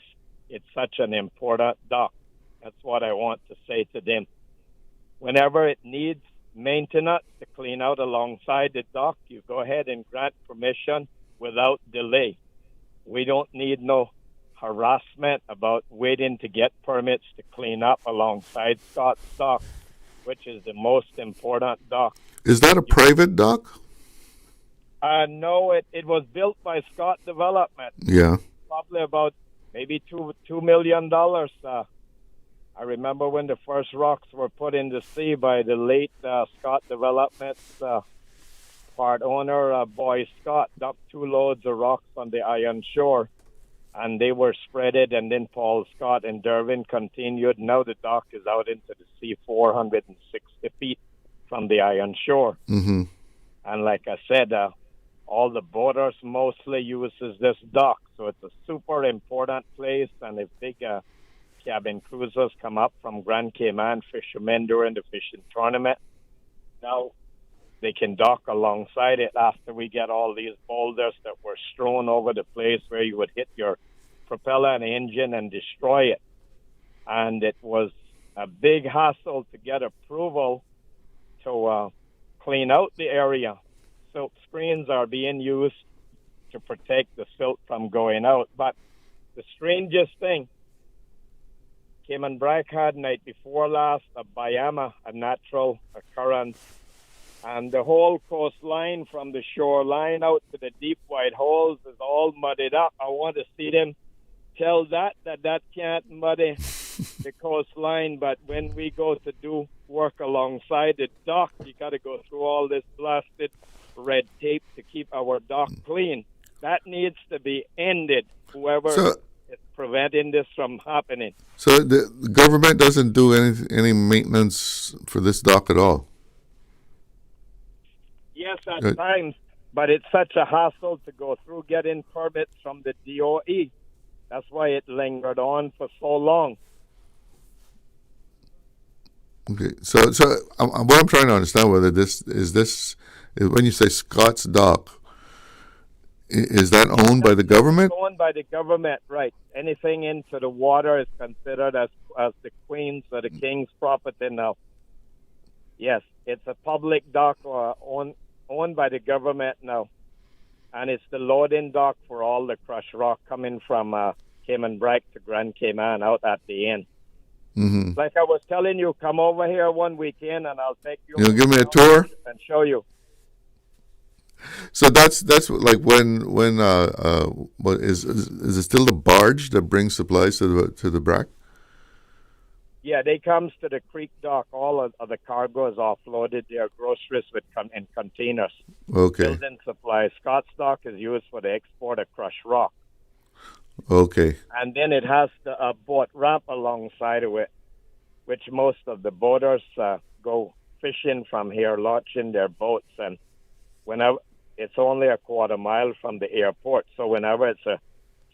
it's such an important dock. That's what I want to say to them. Whenever it needs maintenance to clean out alongside the dock, you go ahead and grant permission without delay. We don't need no harassment about waiting to get permits to clean up alongside Scott's dock, which is the most important dock. Is that a private dock? No, it was built by Scott Development. Yeah. Probably about maybe $2 million. I remember when the first rocks were put in the sea by the late Scott Development's part owner, Boy Scott, dumped 2 loads of rocks on the iron shore, and they were spreaded, and then Paul Scott and Derwin continued. Now the dock is out into the sea 460 feet from the iron shore. Mm-hmm. And like I said, all the boaters mostly uses this dock, so it's a super important place, and if big cabin cruisers come up from Grand Cayman, fishermen during the fishing tournament, now they can dock alongside it after we get all these boulders that were strewn over the place where you would hit your propeller and engine and destroy it. And it was a big hassle to get approval to clean out the area. Silt screens are being used to protect the silt from going out. But the strangest thing, Cayman Brack had night before last a Bayama, a natural occurrence, and the whole coastline from the shoreline out to the deep white holes is all muddied up. I want to see them tell that can't muddy the coastline, but when we go to do work alongside the dock, you got to go through all this blasted red tape to keep our dock clean. That needs to be ended, whoever is preventing this from happening. So the government doesn't do any maintenance for this dock at all? Yes, at times, but it's such a hassle to go through getting permits from the DOE. That's why it lingered on for so long. Okay, so what I'm trying to understand whether this when you say Scott's Dock, is that owned by the government? It's owned by the government, right? Anything into the water is considered as the Queen's or the King's property now. Yes, it's a public dock owned by the government now, and it's the loading dock for all the crushed rock coming from Cayman Brack to Grand Cayman out at the end. Mm-hmm. Like I was telling you, come over here one weekend and I'll take you. You'll give me a tour and show you. So that's like when what is it still the barge that brings supplies to the Brack? Yeah, they comes to the creek dock. All of the cargo is offloaded. Their groceries in containers. Okay. Building supplies. Scott's dock is used for the export of crushed rock. Okay. And then it has the boat ramp alongside of it, which most of the boaters go fishing from here, launching their boats. And whenever it's only a quarter mile from the airport, so whenever it's a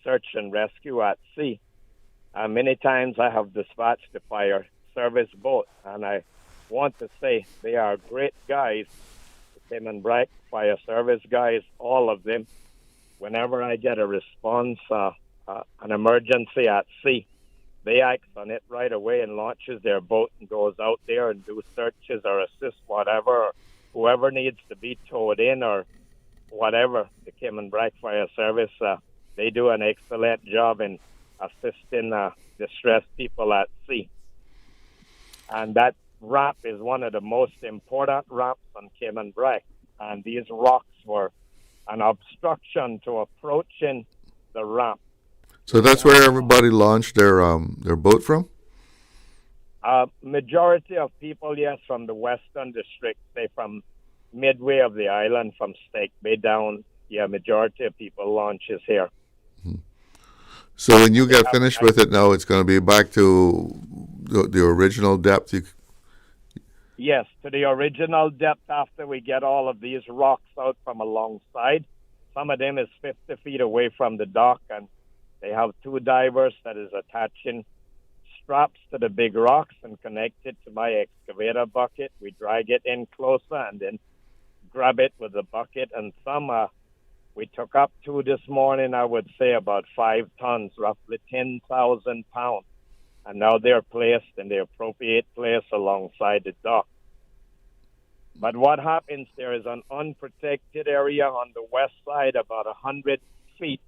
search and rescue at sea, many times I have dispatched the fire service boat, and I want to say they are great guys, the Cayman Brack fire service guys, all of them. Whenever I get a response, an emergency at sea, they act on it right away and launches their boat and goes out there and do searches or assist whatever, or whoever needs to be towed in or whatever. The Cayman Brack Fire Service, they do an excellent job in assisting distressed people at sea. And that ramp is one of the most important ramps on Cayman Brack. And these rocks were an obstruction to approaching the ramp. So that's where everybody launched their boat from? Majority of people, yes, from the western district, say from midway of the island, from Stake Bay down. Yeah, majority of people launches here. So when you get finished with it now, it's going to be back to the original depth? Yes, to the original depth after we get all of these rocks out from alongside. Some of them is 50 feet away from the dock, and they have two divers that is attaching straps to the big rocks and connect it to my excavator bucket. We drag it in closer and then grab it with the bucket. And some we took up to this morning, I would say about 5 tons, roughly 10,000 pounds. And now they're placed in the appropriate place alongside the dock. But what happens, there is an unprotected area on the west side, about 100 feet,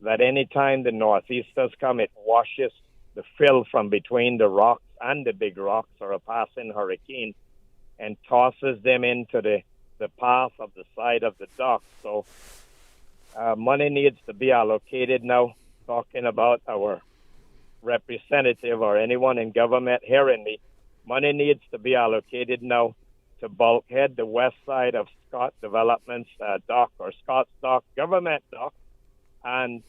that anytime the northeasters come, it washes the fill from between the rocks and the big rocks or a passing hurricane and tosses them into the path of the side of the dock. So money needs to be allocated now, talking about our representative or anyone in government hearing me. Money needs to be allocated now to bulkhead the west side of Scott Development's dock or Scott's dock, government dock, and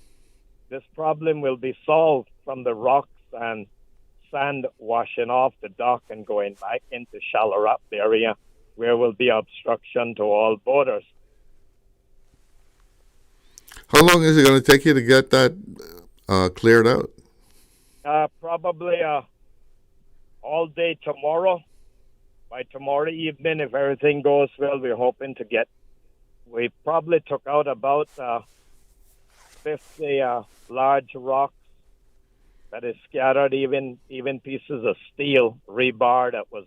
this problem will be solved from the rocks and sand washing off the dock and going back into shallow up area where will be obstruction to all boaters. How long is it going to take you to get that cleared out? Probably all day tomorrow. By tomorrow evening, if everything goes well, we're hoping to get. We probably took out about 50 large rocks that is scattered, even pieces of steel rebar that was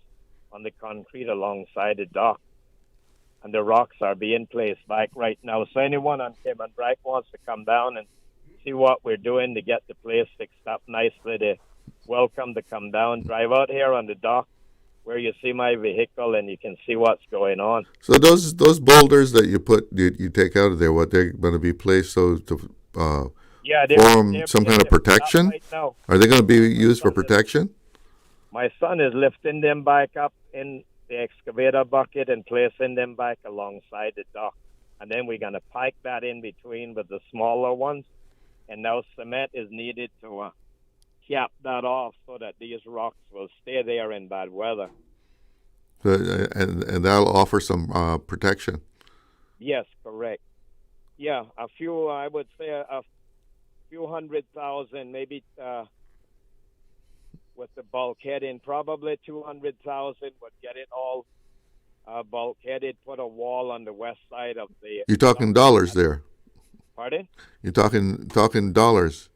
on the concrete alongside the dock. And the rocks are being placed back right now. So anyone on Cayman Brac wants to come down and see what we're doing to get the place fixed up nicely, they're welcome to come down, drive out here on the dock where you see my vehicle and you can see what's going on. So those boulders that you take out of there, what they're going to be placed so to form some kind of protection? Right now. Are they going to be used for protection? My son is lifting them back up in the excavator bucket and placing them back alongside the dock. And then we're going to pipe that in between with the smaller ones. And now cement is needed to cap that off so that these rocks will stay there in bad weather. And that'll offer some protection. Yes, correct. Yeah, I would say a few 100,000, maybe with the bulkhead in, probably 200,000 would get it all bulkheaded, put a wall on the west side of the... You're talking dollars there. Pardon? You're talking dollars.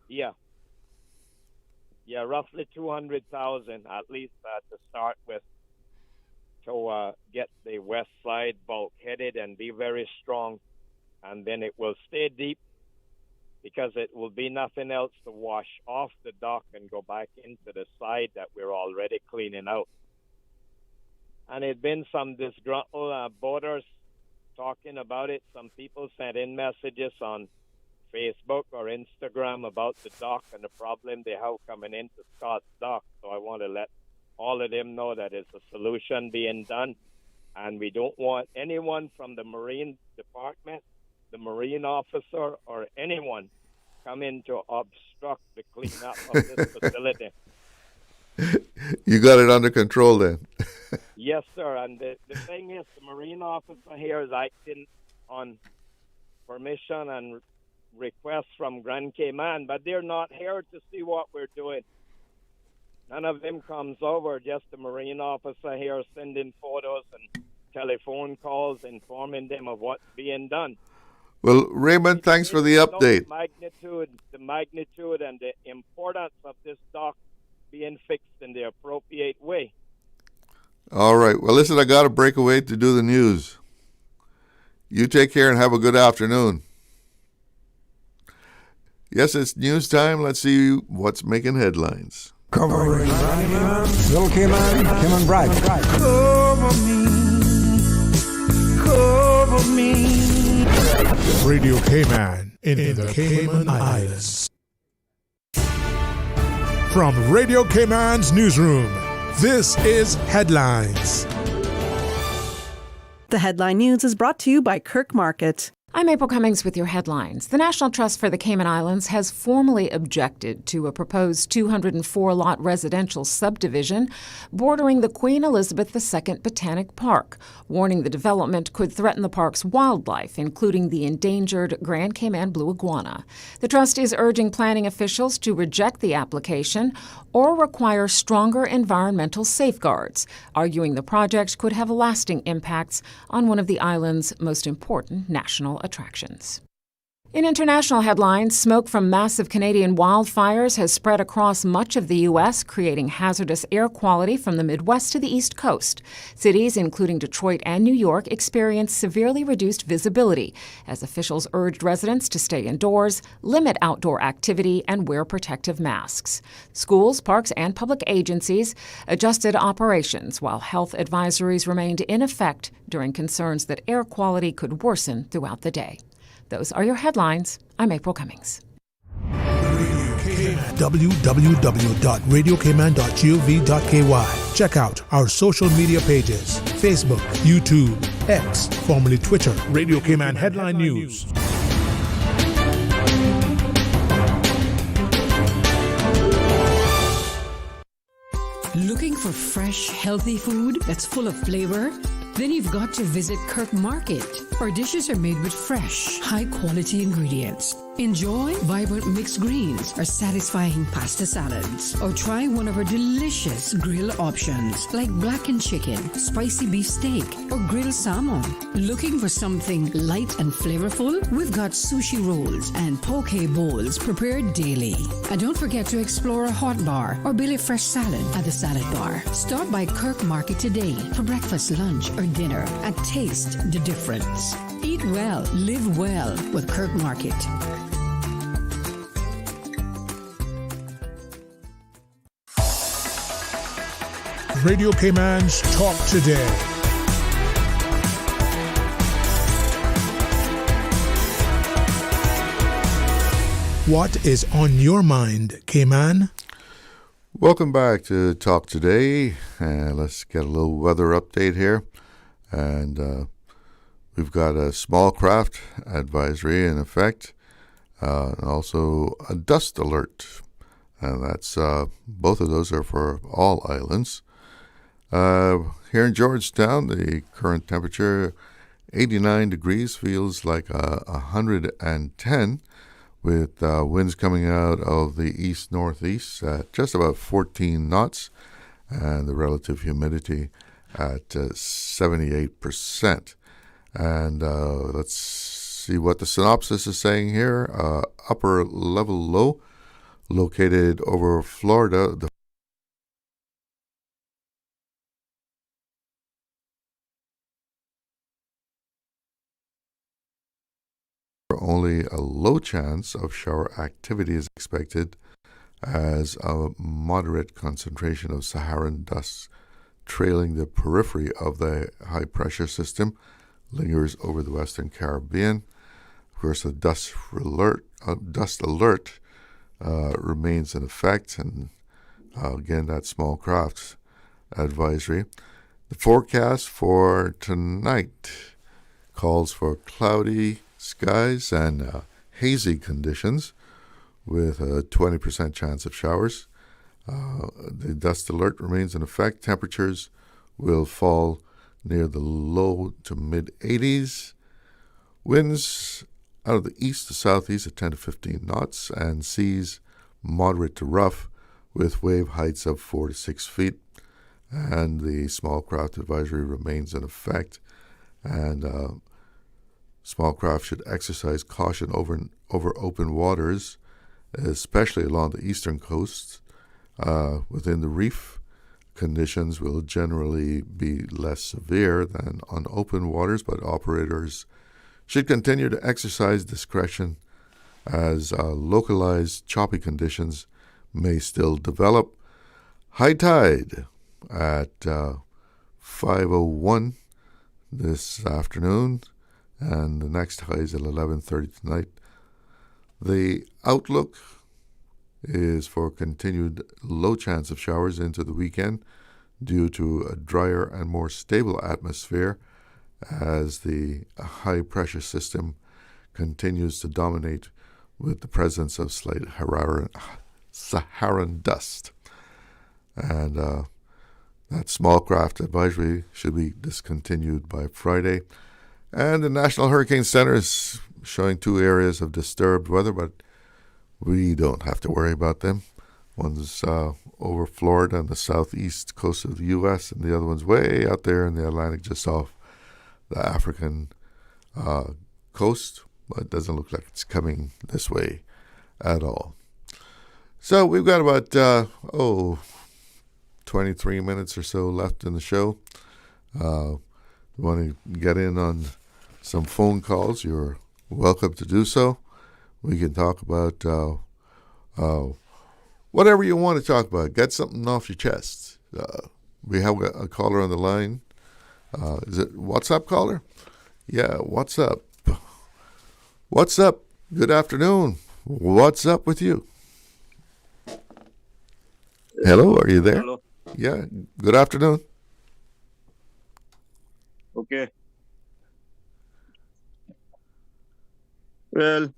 Yeah. Yeah, roughly 200,000 at least to start with, to get the west side bulkheaded and be very strong. And then it will stay deep because it will be nothing else to wash off the dock and go back into the side that we're already cleaning out. And it's been some disgruntled boaters talking about it. Some people sent in messages on Facebook or Instagram about the dock and the problem they have coming into Scott's dock. So I want to let all of them know that it's a solution being done. And we don't want anyone from the Marine Department, the Marine officer, or anyone come in to obstruct the cleanup of this facility. You got it under control then. Yes, sir. And the thing is, the Marine officer here is acting on permission and requests from Grand Cayman, but they're not here to see what we're doing. None of them comes over, just the Marine officer here sending photos and telephone calls informing them of what's being done. Well, Raymond, thanks for the update. The magnitude and the importance of this dock being fixed in the appropriate way. All right. Well, listen, I got to break away to do the news. You take care and have a good afternoon. Yes, it's news time. Let's see what's making headlines. Covering Little Cayman, Cayman Brac. Cover me, cover for me. Radio Cayman in the Cayman Islands. From Radio Cayman's newsroom, this is Headlines. The headline news is brought to you by Kirk Market. I'm April Cummings with your headlines. The National Trust for the Cayman Islands has formally objected to a proposed 204-lot residential subdivision bordering the Queen Elizabeth II Botanic Park, warning the development could threaten the park's wildlife, including the endangered Grand Cayman blue iguana. The trust is urging planning officials to reject the application or require stronger environmental safeguards, arguing the project could have lasting impacts on one of the island's most important national attractions. In international headlines, smoke from massive Canadian wildfires has spread across much of the U.S., creating hazardous air quality from the Midwest to the East Coast. Cities, including Detroit and New York, experienced severely reduced visibility as officials urged residents to stay indoors, limit outdoor activity, and wear protective masks. Schools, parks, and public agencies adjusted operations while health advisories remained in effect during concerns that air quality could worsen throughout the day. Those are your headlines. I'm April Cummings. www.radiocayman.gov.ky. Check out our social media pages: Facebook, YouTube, X, formerly Twitter, Radio Cayman Headline News. Looking for fresh, healthy food that's full of flavor? Then you've got to visit Kirk Market. Our dishes are made with fresh, high-quality ingredients. Enjoy vibrant mixed greens or satisfying pasta salads. Or try one of our delicious grill options like blackened chicken, spicy beef steak, or grilled salmon. Looking for something light and flavorful? We've got sushi rolls and poke bowls prepared daily. And don't forget to explore a hot bar or Billy Fresh salad at the salad bar. Stop by Kirk Market today for breakfast, lunch, or dinner and taste the difference. Eat well, live well with Kirk Market. Radio Cayman's Talk Today. What is on your mind, Cayman? Welcome back to Talk Today. Let's get a little weather update here. And we've got a small craft advisory in effect, and also a dust alert. And that's both of those are for all islands. Here in Georgetown, the current temperature 89 degrees, feels like 110, with winds coming out of the east-northeast at just about 14 knots, and the relative humidity at 78%. And let's see what the synopsis is saying here. Upper level low located over Florida. The only a low chance of shower activity is expected, as a moderate concentration of Saharan dust trailing the periphery of the high-pressure system lingers over the Western Caribbean. Of course, the dust alert remains in effect, and again, that small craft advisory. The forecast for tonight calls for cloudy skies and hazy conditions with a 20% chance of showers. The dust alert remains in effect. Temperatures will fall near the low to mid-80s. Winds out of the east to southeast at 10 to 15 knots, and seas moderate to rough with wave heights of 4 to 6 feet. And the small craft advisory remains in effect. And small craft should exercise caution over open waters, especially along the eastern coast. Within the reef, conditions will generally be less severe than on open waters, but operators should continue to exercise discretion as localized choppy conditions may still develop. High tide at 5:01 this afternoon and the next high is at 11:30 tonight. The outlook is for continued low chance of showers into the weekend due to a drier and more stable atmosphere as the high-pressure system continues to dominate with the presence of slight Saharan dust. And that small craft advisory should be discontinued by Friday. And the National Hurricane Center is showing 2 areas of disturbed weather, but we don't have to worry about them. One's over Florida and the southeast coast of the U.S., and the other one's way out there in the Atlantic, just off the African coast. But it doesn't look like it's coming this way at all. So we've got about 23 minutes or so left in the show. You want to get in on some phone calls, you're welcome to do so. We can talk about whatever you want to talk about. Get something off your chest. We have a caller on the line. Is it WhatsApp caller? Yeah, what's up? What's up? Good afternoon. What's up with you? Hello, are you there? Hello. Yeah, good afternoon. Okay. Well,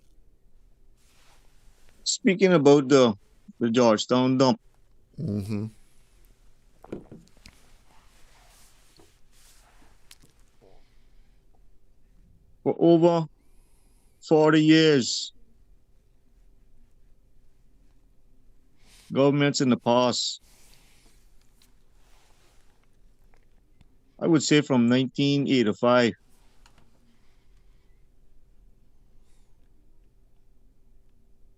speaking about the Georgetown dump, Mm-hmm. for over 40 years, governments in the past, I would say from 1985,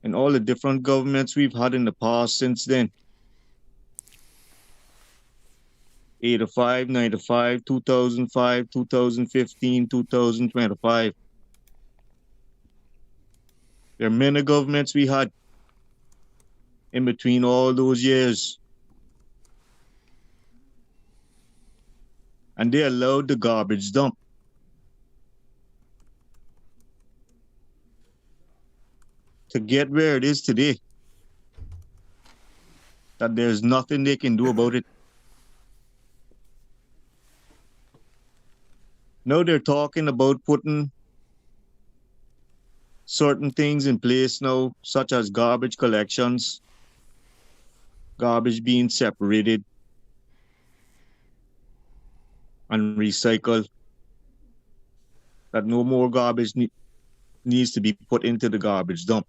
and all the different governments we've had in the past since then, 85, 95, 2005, 2015, 2025. There are many governments we had in between all those years. And they allowed the garbage dump. To get where it is today, that there's nothing they can do about it. Now they're talking about putting certain things in place now, such as garbage collections, garbage being separated and recycled, that no more garbage needs to be put into the garbage dump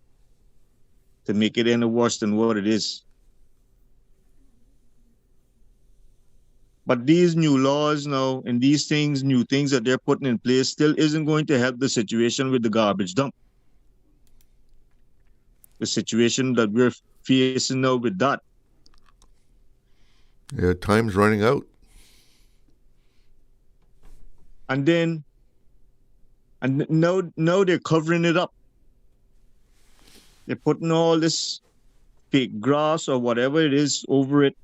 to make it any worse than what it is. But these new laws now and these things, new things that they're putting in place still isn't going to help the situation with the garbage dump. The situation that we're facing now with that. Yeah, time's running out. And now they're covering it up. They're putting all this fake grass or whatever it is over it.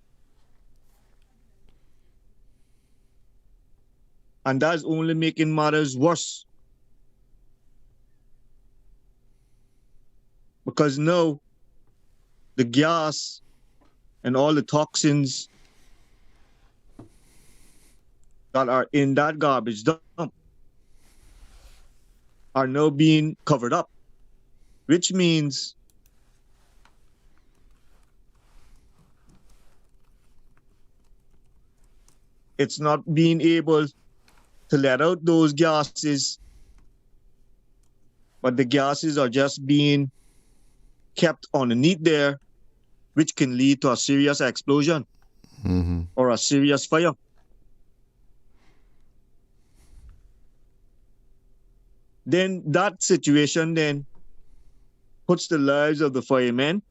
And that's only making matters worse. Because now the gas and all the toxins that are in that garbage dump are now being covered up, which means it's not being able to let out those gases, but the gases are just being kept underneath there, which can lead to a serious explosion or a serious fire. Then that situation then puts the lives of the firemen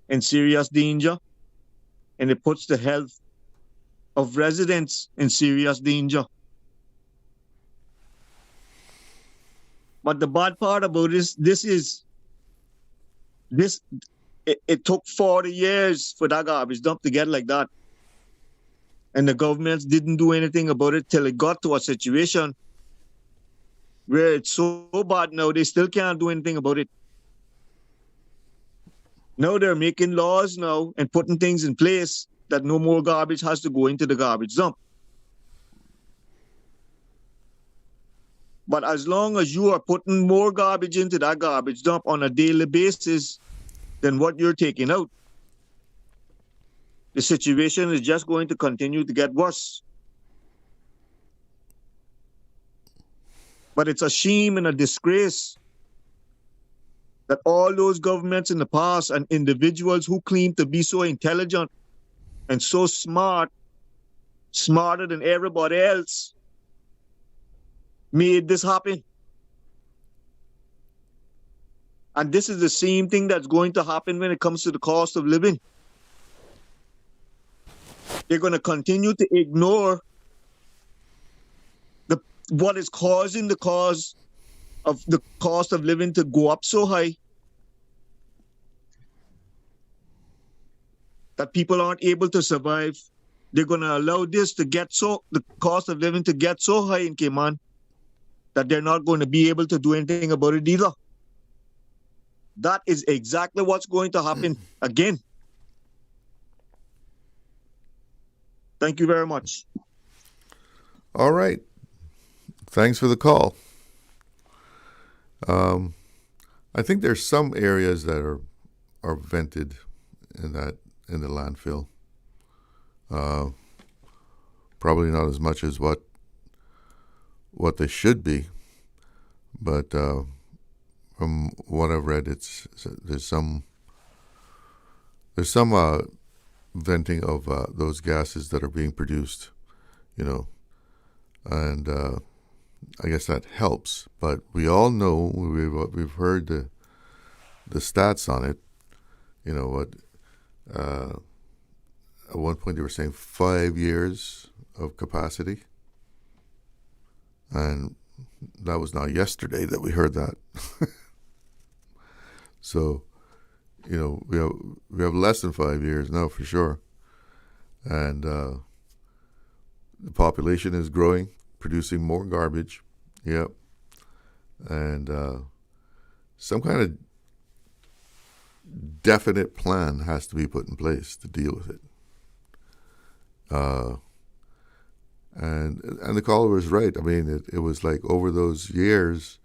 in serious danger, and it puts the health of residents in serious danger. But the bad part about it took 40 years for that garbage dump to get like that. And the governments didn't do anything about it till it got to a situation where it's so bad now, they still can't do anything about it. Now they're making laws now and putting things in place that no more garbage has to go into the garbage dump. But as long as you are putting more garbage into that garbage dump on a daily basis than what you're taking out, the situation is just going to continue to get worse. But it's a shame and a disgrace that all those governments in the past and individuals who claim to be so intelligent and so smart, smarter than everybody else, made this happen. And this is the same thing that's going to happen when it comes to the cost of living. They're going to continue to ignore what is causing the cause of the cost of living to go up so high that people aren't able to survive. They're going to allow the cost of living to get so high in Cayman that they're not going to be able to do anything about it either. That is exactly what's going to happen again. Thank you very much. All right. Thanks for the call. I think there's some areas that are vented in the landfill. Probably not as much as what they should be, but from what I've read, there's some venting of those gases that are being produced, and I guess that helps. But we all know, we've heard the stats on it. At one point they were saying 5 years of capacity, and that was not yesterday that we heard that. So, we have less than 5 years now for sure, and the population is growing, producing more garbage. Yep, and some kind of definite plan has to be put in place to deal with it. And the caller was right. I mean, it was like over those years,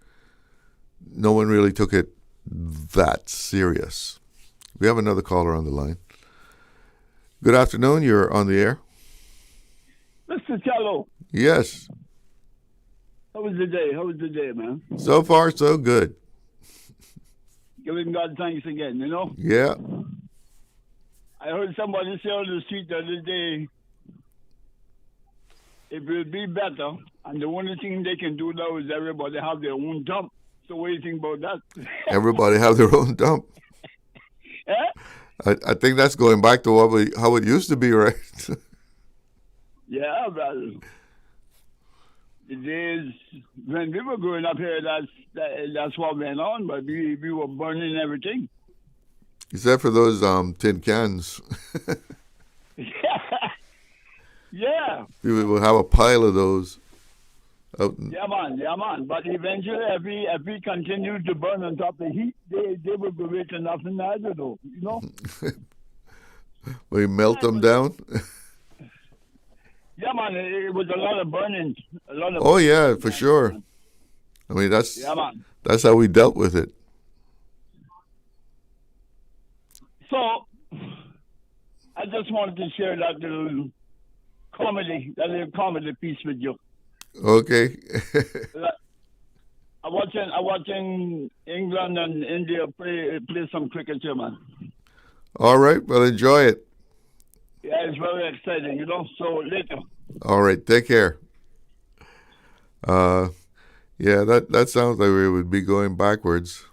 no one really took it that serious. We have another caller on the line. Good afternoon. You're on the air. Mr. Cello. Yes. How was the day? How was the day, man? So far, so good. Giving God thanks again, Yeah. I heard somebody say on the street the other day, it will be better, and the only thing they can do now is everybody have their own dump. So what do you think about that? Everybody have their own dump. I think that's going back to how it used to be, right? Yeah, well, the days when we were growing up here, that's what went on, but we were burning everything. Except for those tin cans. Yeah. We will have a pile of those. Yeah, man. But eventually, if we continue to burn on top of the heat, they will be rich enough in either, though, We melt them down? Yeah, man, it was a lot of burning. Oh, yeah, for sure. I mean, that's how we dealt with it. So, I just wanted to share that little comedy piece with you. Okay. I'm watching England and India play some cricket here, man. All right, well, enjoy it. Yeah, it's very exciting, so later. All right, take care. Yeah, that sounds like we would be going backwards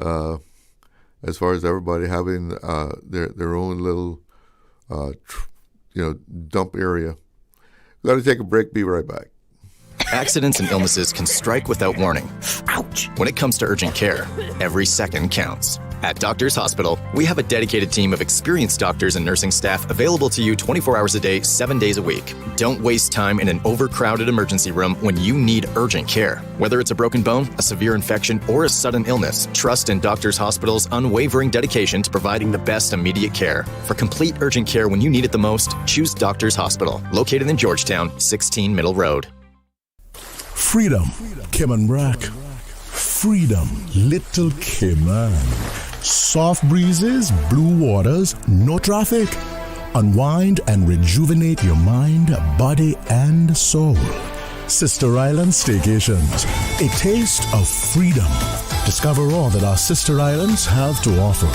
as far as everybody having their own little, dump area. We've got to take a break, be right back. Accidents and illnesses can strike without warning. Ouch! When it comes to urgent care, every second counts. At Doctors Hospital, we have a dedicated team of experienced doctors and nursing staff available to you 24 hours a day, 7 days a week. Don't waste time in an overcrowded emergency room when you need urgent care. Whether it's a broken bone, a severe infection, or a sudden illness, trust in Doctors Hospital's unwavering dedication to providing the best immediate care. For complete urgent care when you need it the most, choose Doctors Hospital, located in Georgetown, 16 Middle Road. Freedom, Cayman Brack. Freedom, Little Cayman. Soft breezes, blue waters, no traffic. Unwind and rejuvenate your mind, body, and soul. Sister Island Staycations, a taste of freedom. Discover all that our sister islands have to offer.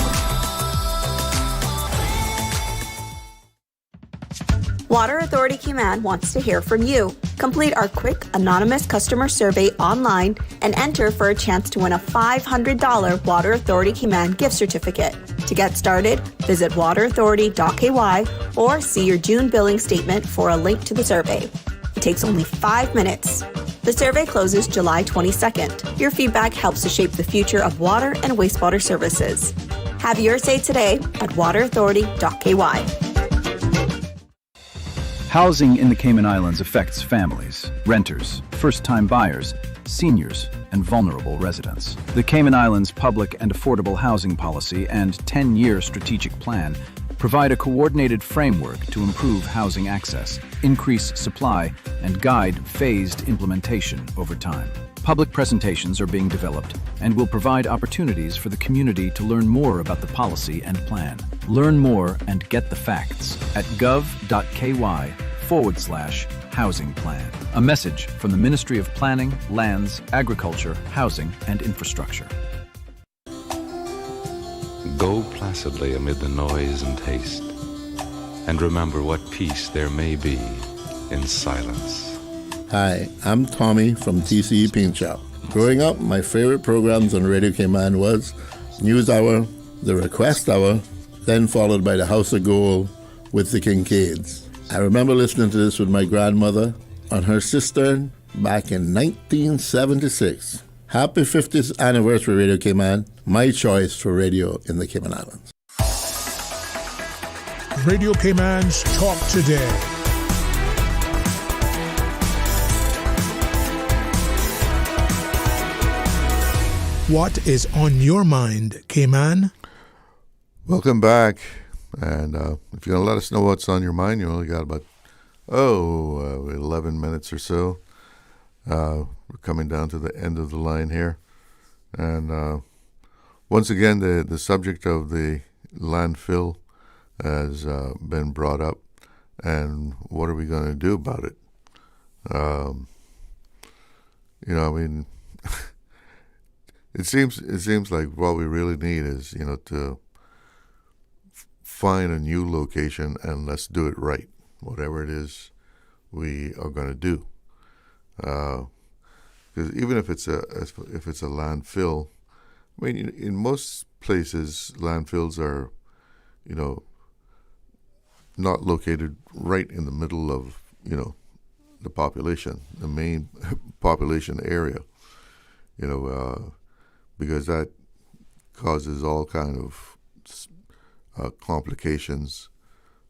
Water Authority Cayman wants to hear from you. Complete our quick, anonymous customer survey online and enter for a chance to win a $500 Water Authority Cayman gift certificate. To get started, visit waterauthority.ky or see your June billing statement for a link to the survey. It takes only 5 minutes. The survey closes July 22nd. Your feedback helps to shape the future of water and wastewater services. Have your say today at waterauthority.ky. Housing in the Cayman Islands affects families, renters, first-time buyers, seniors, and vulnerable residents. The Cayman Islands Public and Affordable Housing Policy and 10-year strategic plan provide a coordinated framework to improve housing access, increase supply, and guide phased implementation over time. Public presentations are being developed and will provide opportunities for the community to learn more about the policy and plan. Learn more and get the facts at gov.ky/housing plan. A message from the Ministry of Planning, Lands, Agriculture, Housing, and Infrastructure. Go placidly amid the noise and haste, and remember what peace there may be in silence. Hi, I'm Tommy from TCE Paint Shop. Growing up, my favorite programs on Radio Cayman was News Hour, The Request Hour, then followed by The House of Gold with the Kincaids. I remember listening to this with my grandmother on her cistern back in 1976. Happy 50th anniversary, Radio Cayman, my choice for radio in the Cayman Islands. Radio Cayman's Talk Today. What is on your mind, Cayman? Welcome back. And if you're going to let us know what's on your mind, you only got about, 11 minutes or so. We're coming down to the end of the line here. And once again, the subject of the landfill has been brought up. And what are we going to do about it? It seems like what we really need is, to find a new location and let's do it right, whatever it is we are going to do. Because even if it's a landfill, I mean, in most places, landfills are, not located right in the middle of, the population, the main population area, because that causes all kind of complications.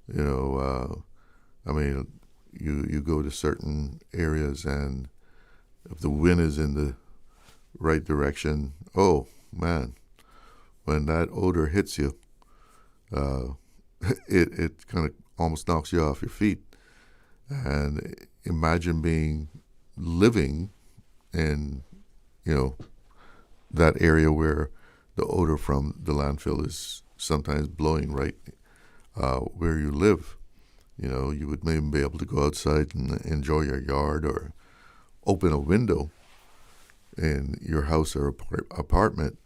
You go to certain areas, and if the wind is in the right direction, oh man, when that odor hits you, it kind of almost knocks you off your feet. And imagine living in, that area where the odor from the landfill is sometimes blowing right where you live. You would maybe be able to go outside and enjoy your yard or open a window in your house or apartment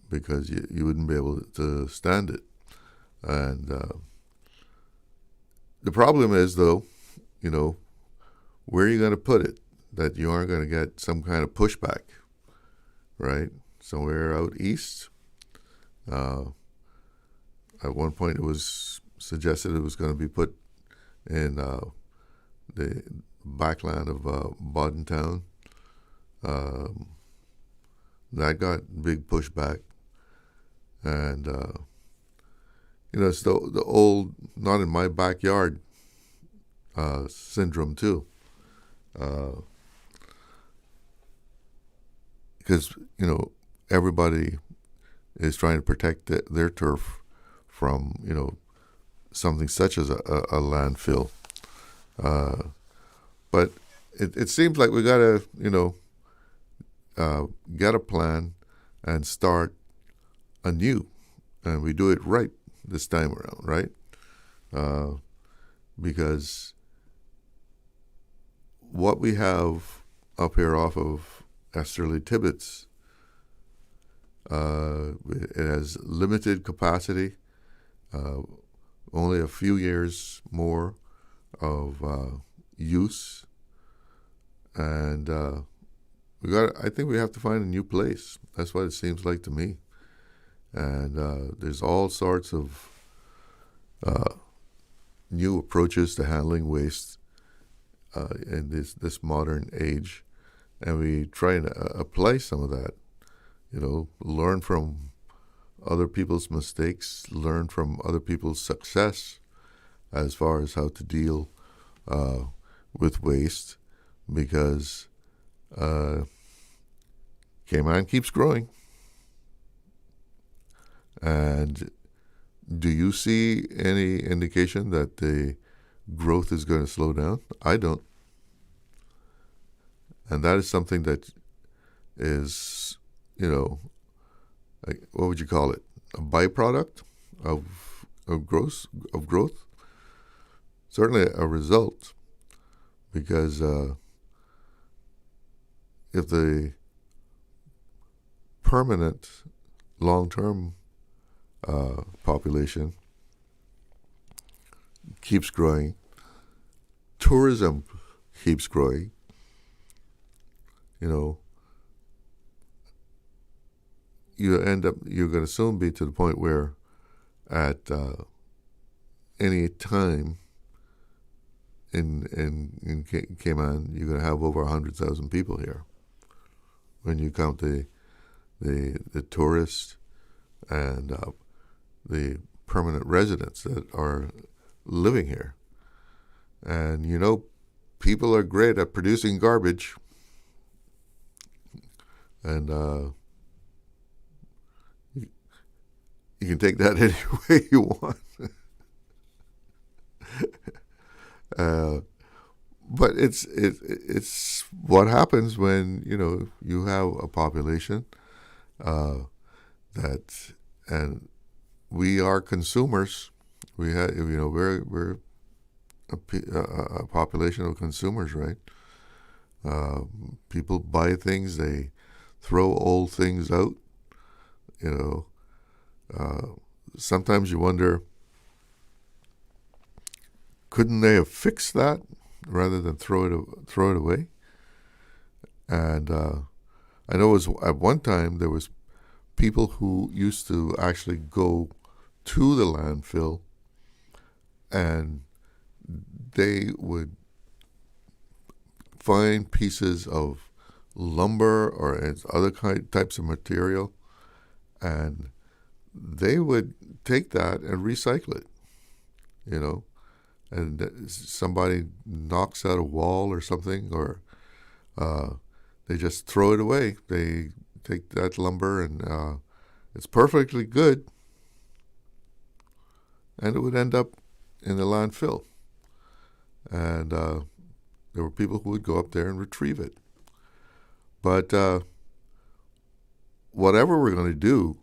because you wouldn't be able to stand it. And the problem is, though, where are you going to put it that you aren't going to get some kind of pushback, right? Somewhere out east. At one point, it was suggested it was going to be put in the backland of Boddentown. That got big pushback. And it's the old not in my backyard syndrome too. Because everybody is trying to protect their turf from something such as a landfill. But it seems like we gotta get a plan and start anew, and we do it right this time around, right? Because what we have up here off of Esterly Tibbetts, it has limited capacity, only a few years more of use, and I think we have to find a new place. That's what it seems like to me. And there's all sorts of new approaches to handling waste in this modern age, and we try and apply some of that. Learn from other people's mistakes, learn from other people's success as far as how to deal with waste, because Cayman keeps growing. And do you see any indication that the growth is going to slow down? I don't. And that is something that is, what would you call it? A byproduct of growth. Certainly a result, because if the permanent long-term population keeps growing, tourism keeps growing, you're going to soon be to the point where at any time in Cayman, you're going to have over 100,000 people here when you count the tourists and the permanent residents that are living here. And people are great at producing garbage, and you can take that any way you want. But it's what happens when you have a population that, and we are consumers. We have we're a population of consumers, right? People buy things, they throw old things out. Sometimes you wonder, couldn't they have fixed that rather than throw it away? And I know at one time there was people who used to actually go to the landfill, and they would find pieces of lumber or other types of material, and they would take that and recycle it, and somebody knocks out a wall or something, or they just throw it away. They take that lumber and it's perfectly good, and it would end up in the landfill. And there were people who would go up there and retrieve it. But whatever we're going to do,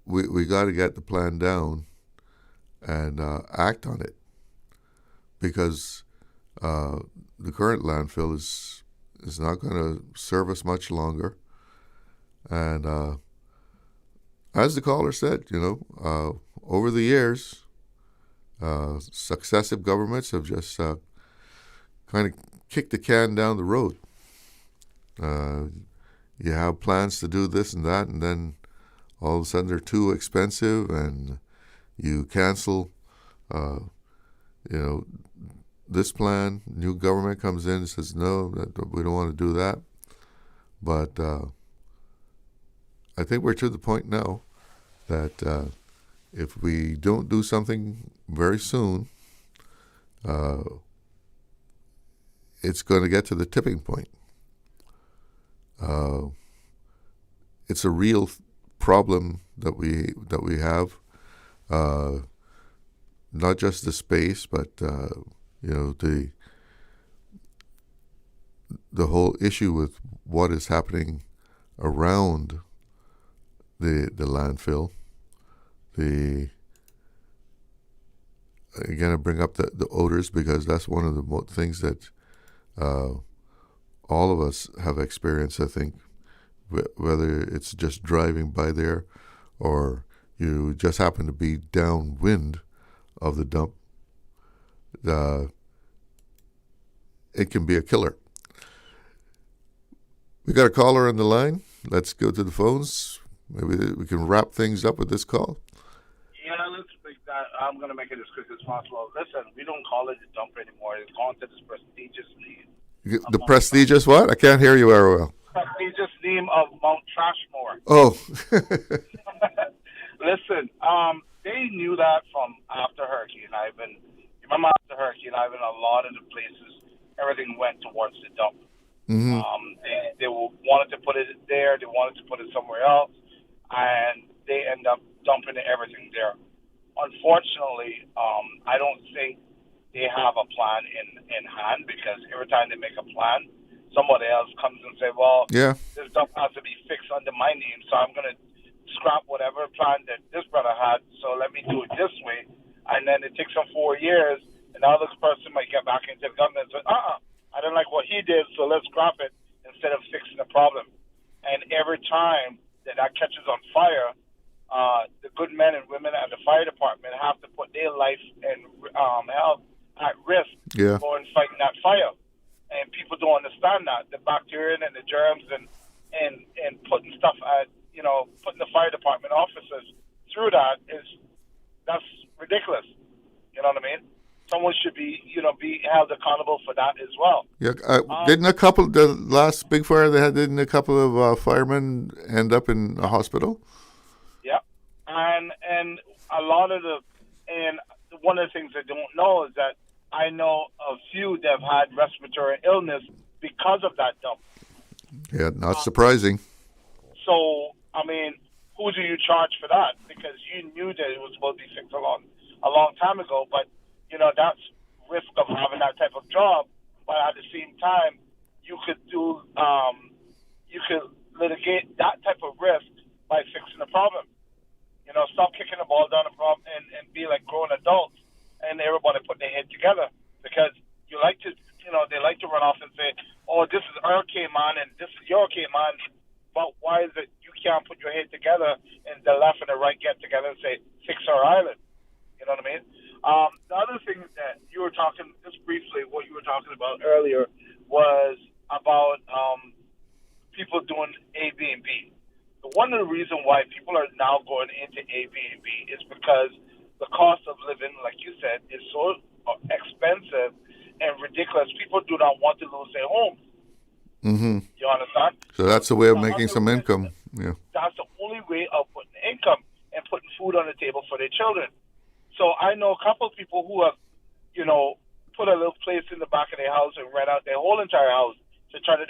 we got to get the plan down and act on it, because the current landfill is not going to serve us much longer. And as the caller said, over the years, successive governments have just kind of kicked the can down the road. You have plans to do this and that, and then all of a sudden they're too expensive, and you cancel, this plan. New government comes in and says, no, we don't want to do that. But I think we're to the point now that if we don't do something very soon, it's going to get to the tipping point. It's a real problem that we have, not just the space, but the whole issue with what is happening around the landfill. Again, I bring up the odors because that's one of the things that all of us have experienced, I think, whether it's just driving by there or you just happen to be downwind of the dump. It can be a killer. We got a caller on the line. Let's go to the phones. Maybe we can wrap things up with this call. Yeah, let's make that. I'm going to make it as quick as possible. Listen, we don't call it a dump anymore. It's gone to this prestigious name. The prestigious what? I can't hear you very well. Prestigious name of Mount Trashmore. Oh. Listen, they knew that from after Hurricane Ivan. Remember after Hurricane Ivan, a lot of the places, everything went towards the dump. Mm-hmm. They wanted to put it there. They wanted to put it somewhere else. And they end up dumping everything there. Unfortunately, I don't think they have a plan in hand, because every time they make a plan, somebody else comes and say, well, this dump has to be fixed under my name, so I'm going to scrap whatever plan that this brother had, so let me do it this way. And then it takes them 4 years, and now this person might get back into the government and say, I don't like what he did, so let's scrap it instead of fixing the problem. And every time that catches on fire, the good men and women at the fire department have to put their life and health at risk going fighting that fire. And people don't understand that. The bacteria and the germs and putting stuff at, putting the fire department officers through that's ridiculous. You know what I mean? Someone should be held accountable for that as well. Yeah, didn't the last big fire they had, didn't a couple of firemen end up in a hospital? Yeah, and a lot of one of the things they don't know is that I know a few that have had respiratory illness because of that dump. Yeah, not surprising. So, I mean, who do you charge for that? Because you knew that it was supposed to be fixed a long time ago, but that's risk of having that type of job. But at the same time, you could litigate that type of risk by fixing the problem. Stop kicking the ball down the problem and be like grown adults and everybody put their head together, because they like to run off and say, oh, this is our Cayman and this is your Cayman, but why is it you can't put your head together and the left and the right get together and say, fix our island? You know what I mean? The other thing that you were talking, just briefly, what you were talking about earlier was about people doing Airbnb. One of the reasons why people are now going into Airbnb is because the cost of living, like you said, is so expensive and ridiculous. People do not want to lose their homes. Mm-hmm. You understand? So that's the way of making some income. Yeah. That's the only way of putting income and putting food on the table for their children. So I know a couple of people who have, put a little place in the back of their house and rent out their whole entire house to turn it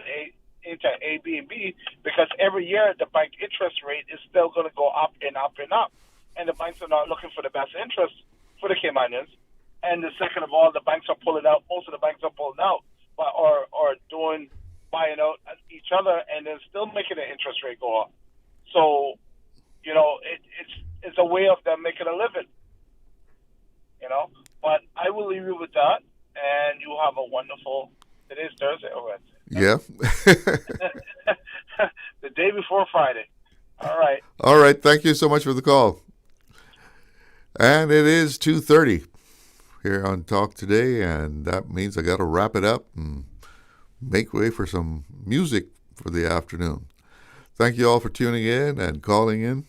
into Airbnb, because every year the bank interest rate is still going to go up and up and up. And the banks are not looking for the best interest for the Caymanians. And the second of all, the banks are pulling out. Most of the banks are pulling out, or buying out each other, and then still making the interest rate go up. So, it's a way of them making a living. But I will leave you with that, and you have a wonderful. Today's Thursday, already. Yeah. The day before Friday. All right. All right. Thank you so much for the call. And it is 2:30 here on Talk Today, and that means I got to wrap it up and make way for some music for the afternoon. Thank you all for tuning in and calling in.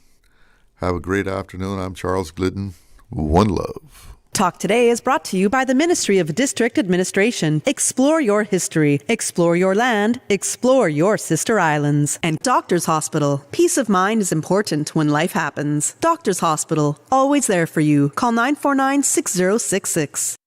Have a great afternoon. I'm Charles Glidden. One love. Talk Today is brought to you by the Ministry of District Administration. Explore your history. Explore your land. Explore your sister islands. And Doctors Hospital. Peace of mind is important when life happens. Doctors Hospital. Always there for you. Call 949-6066.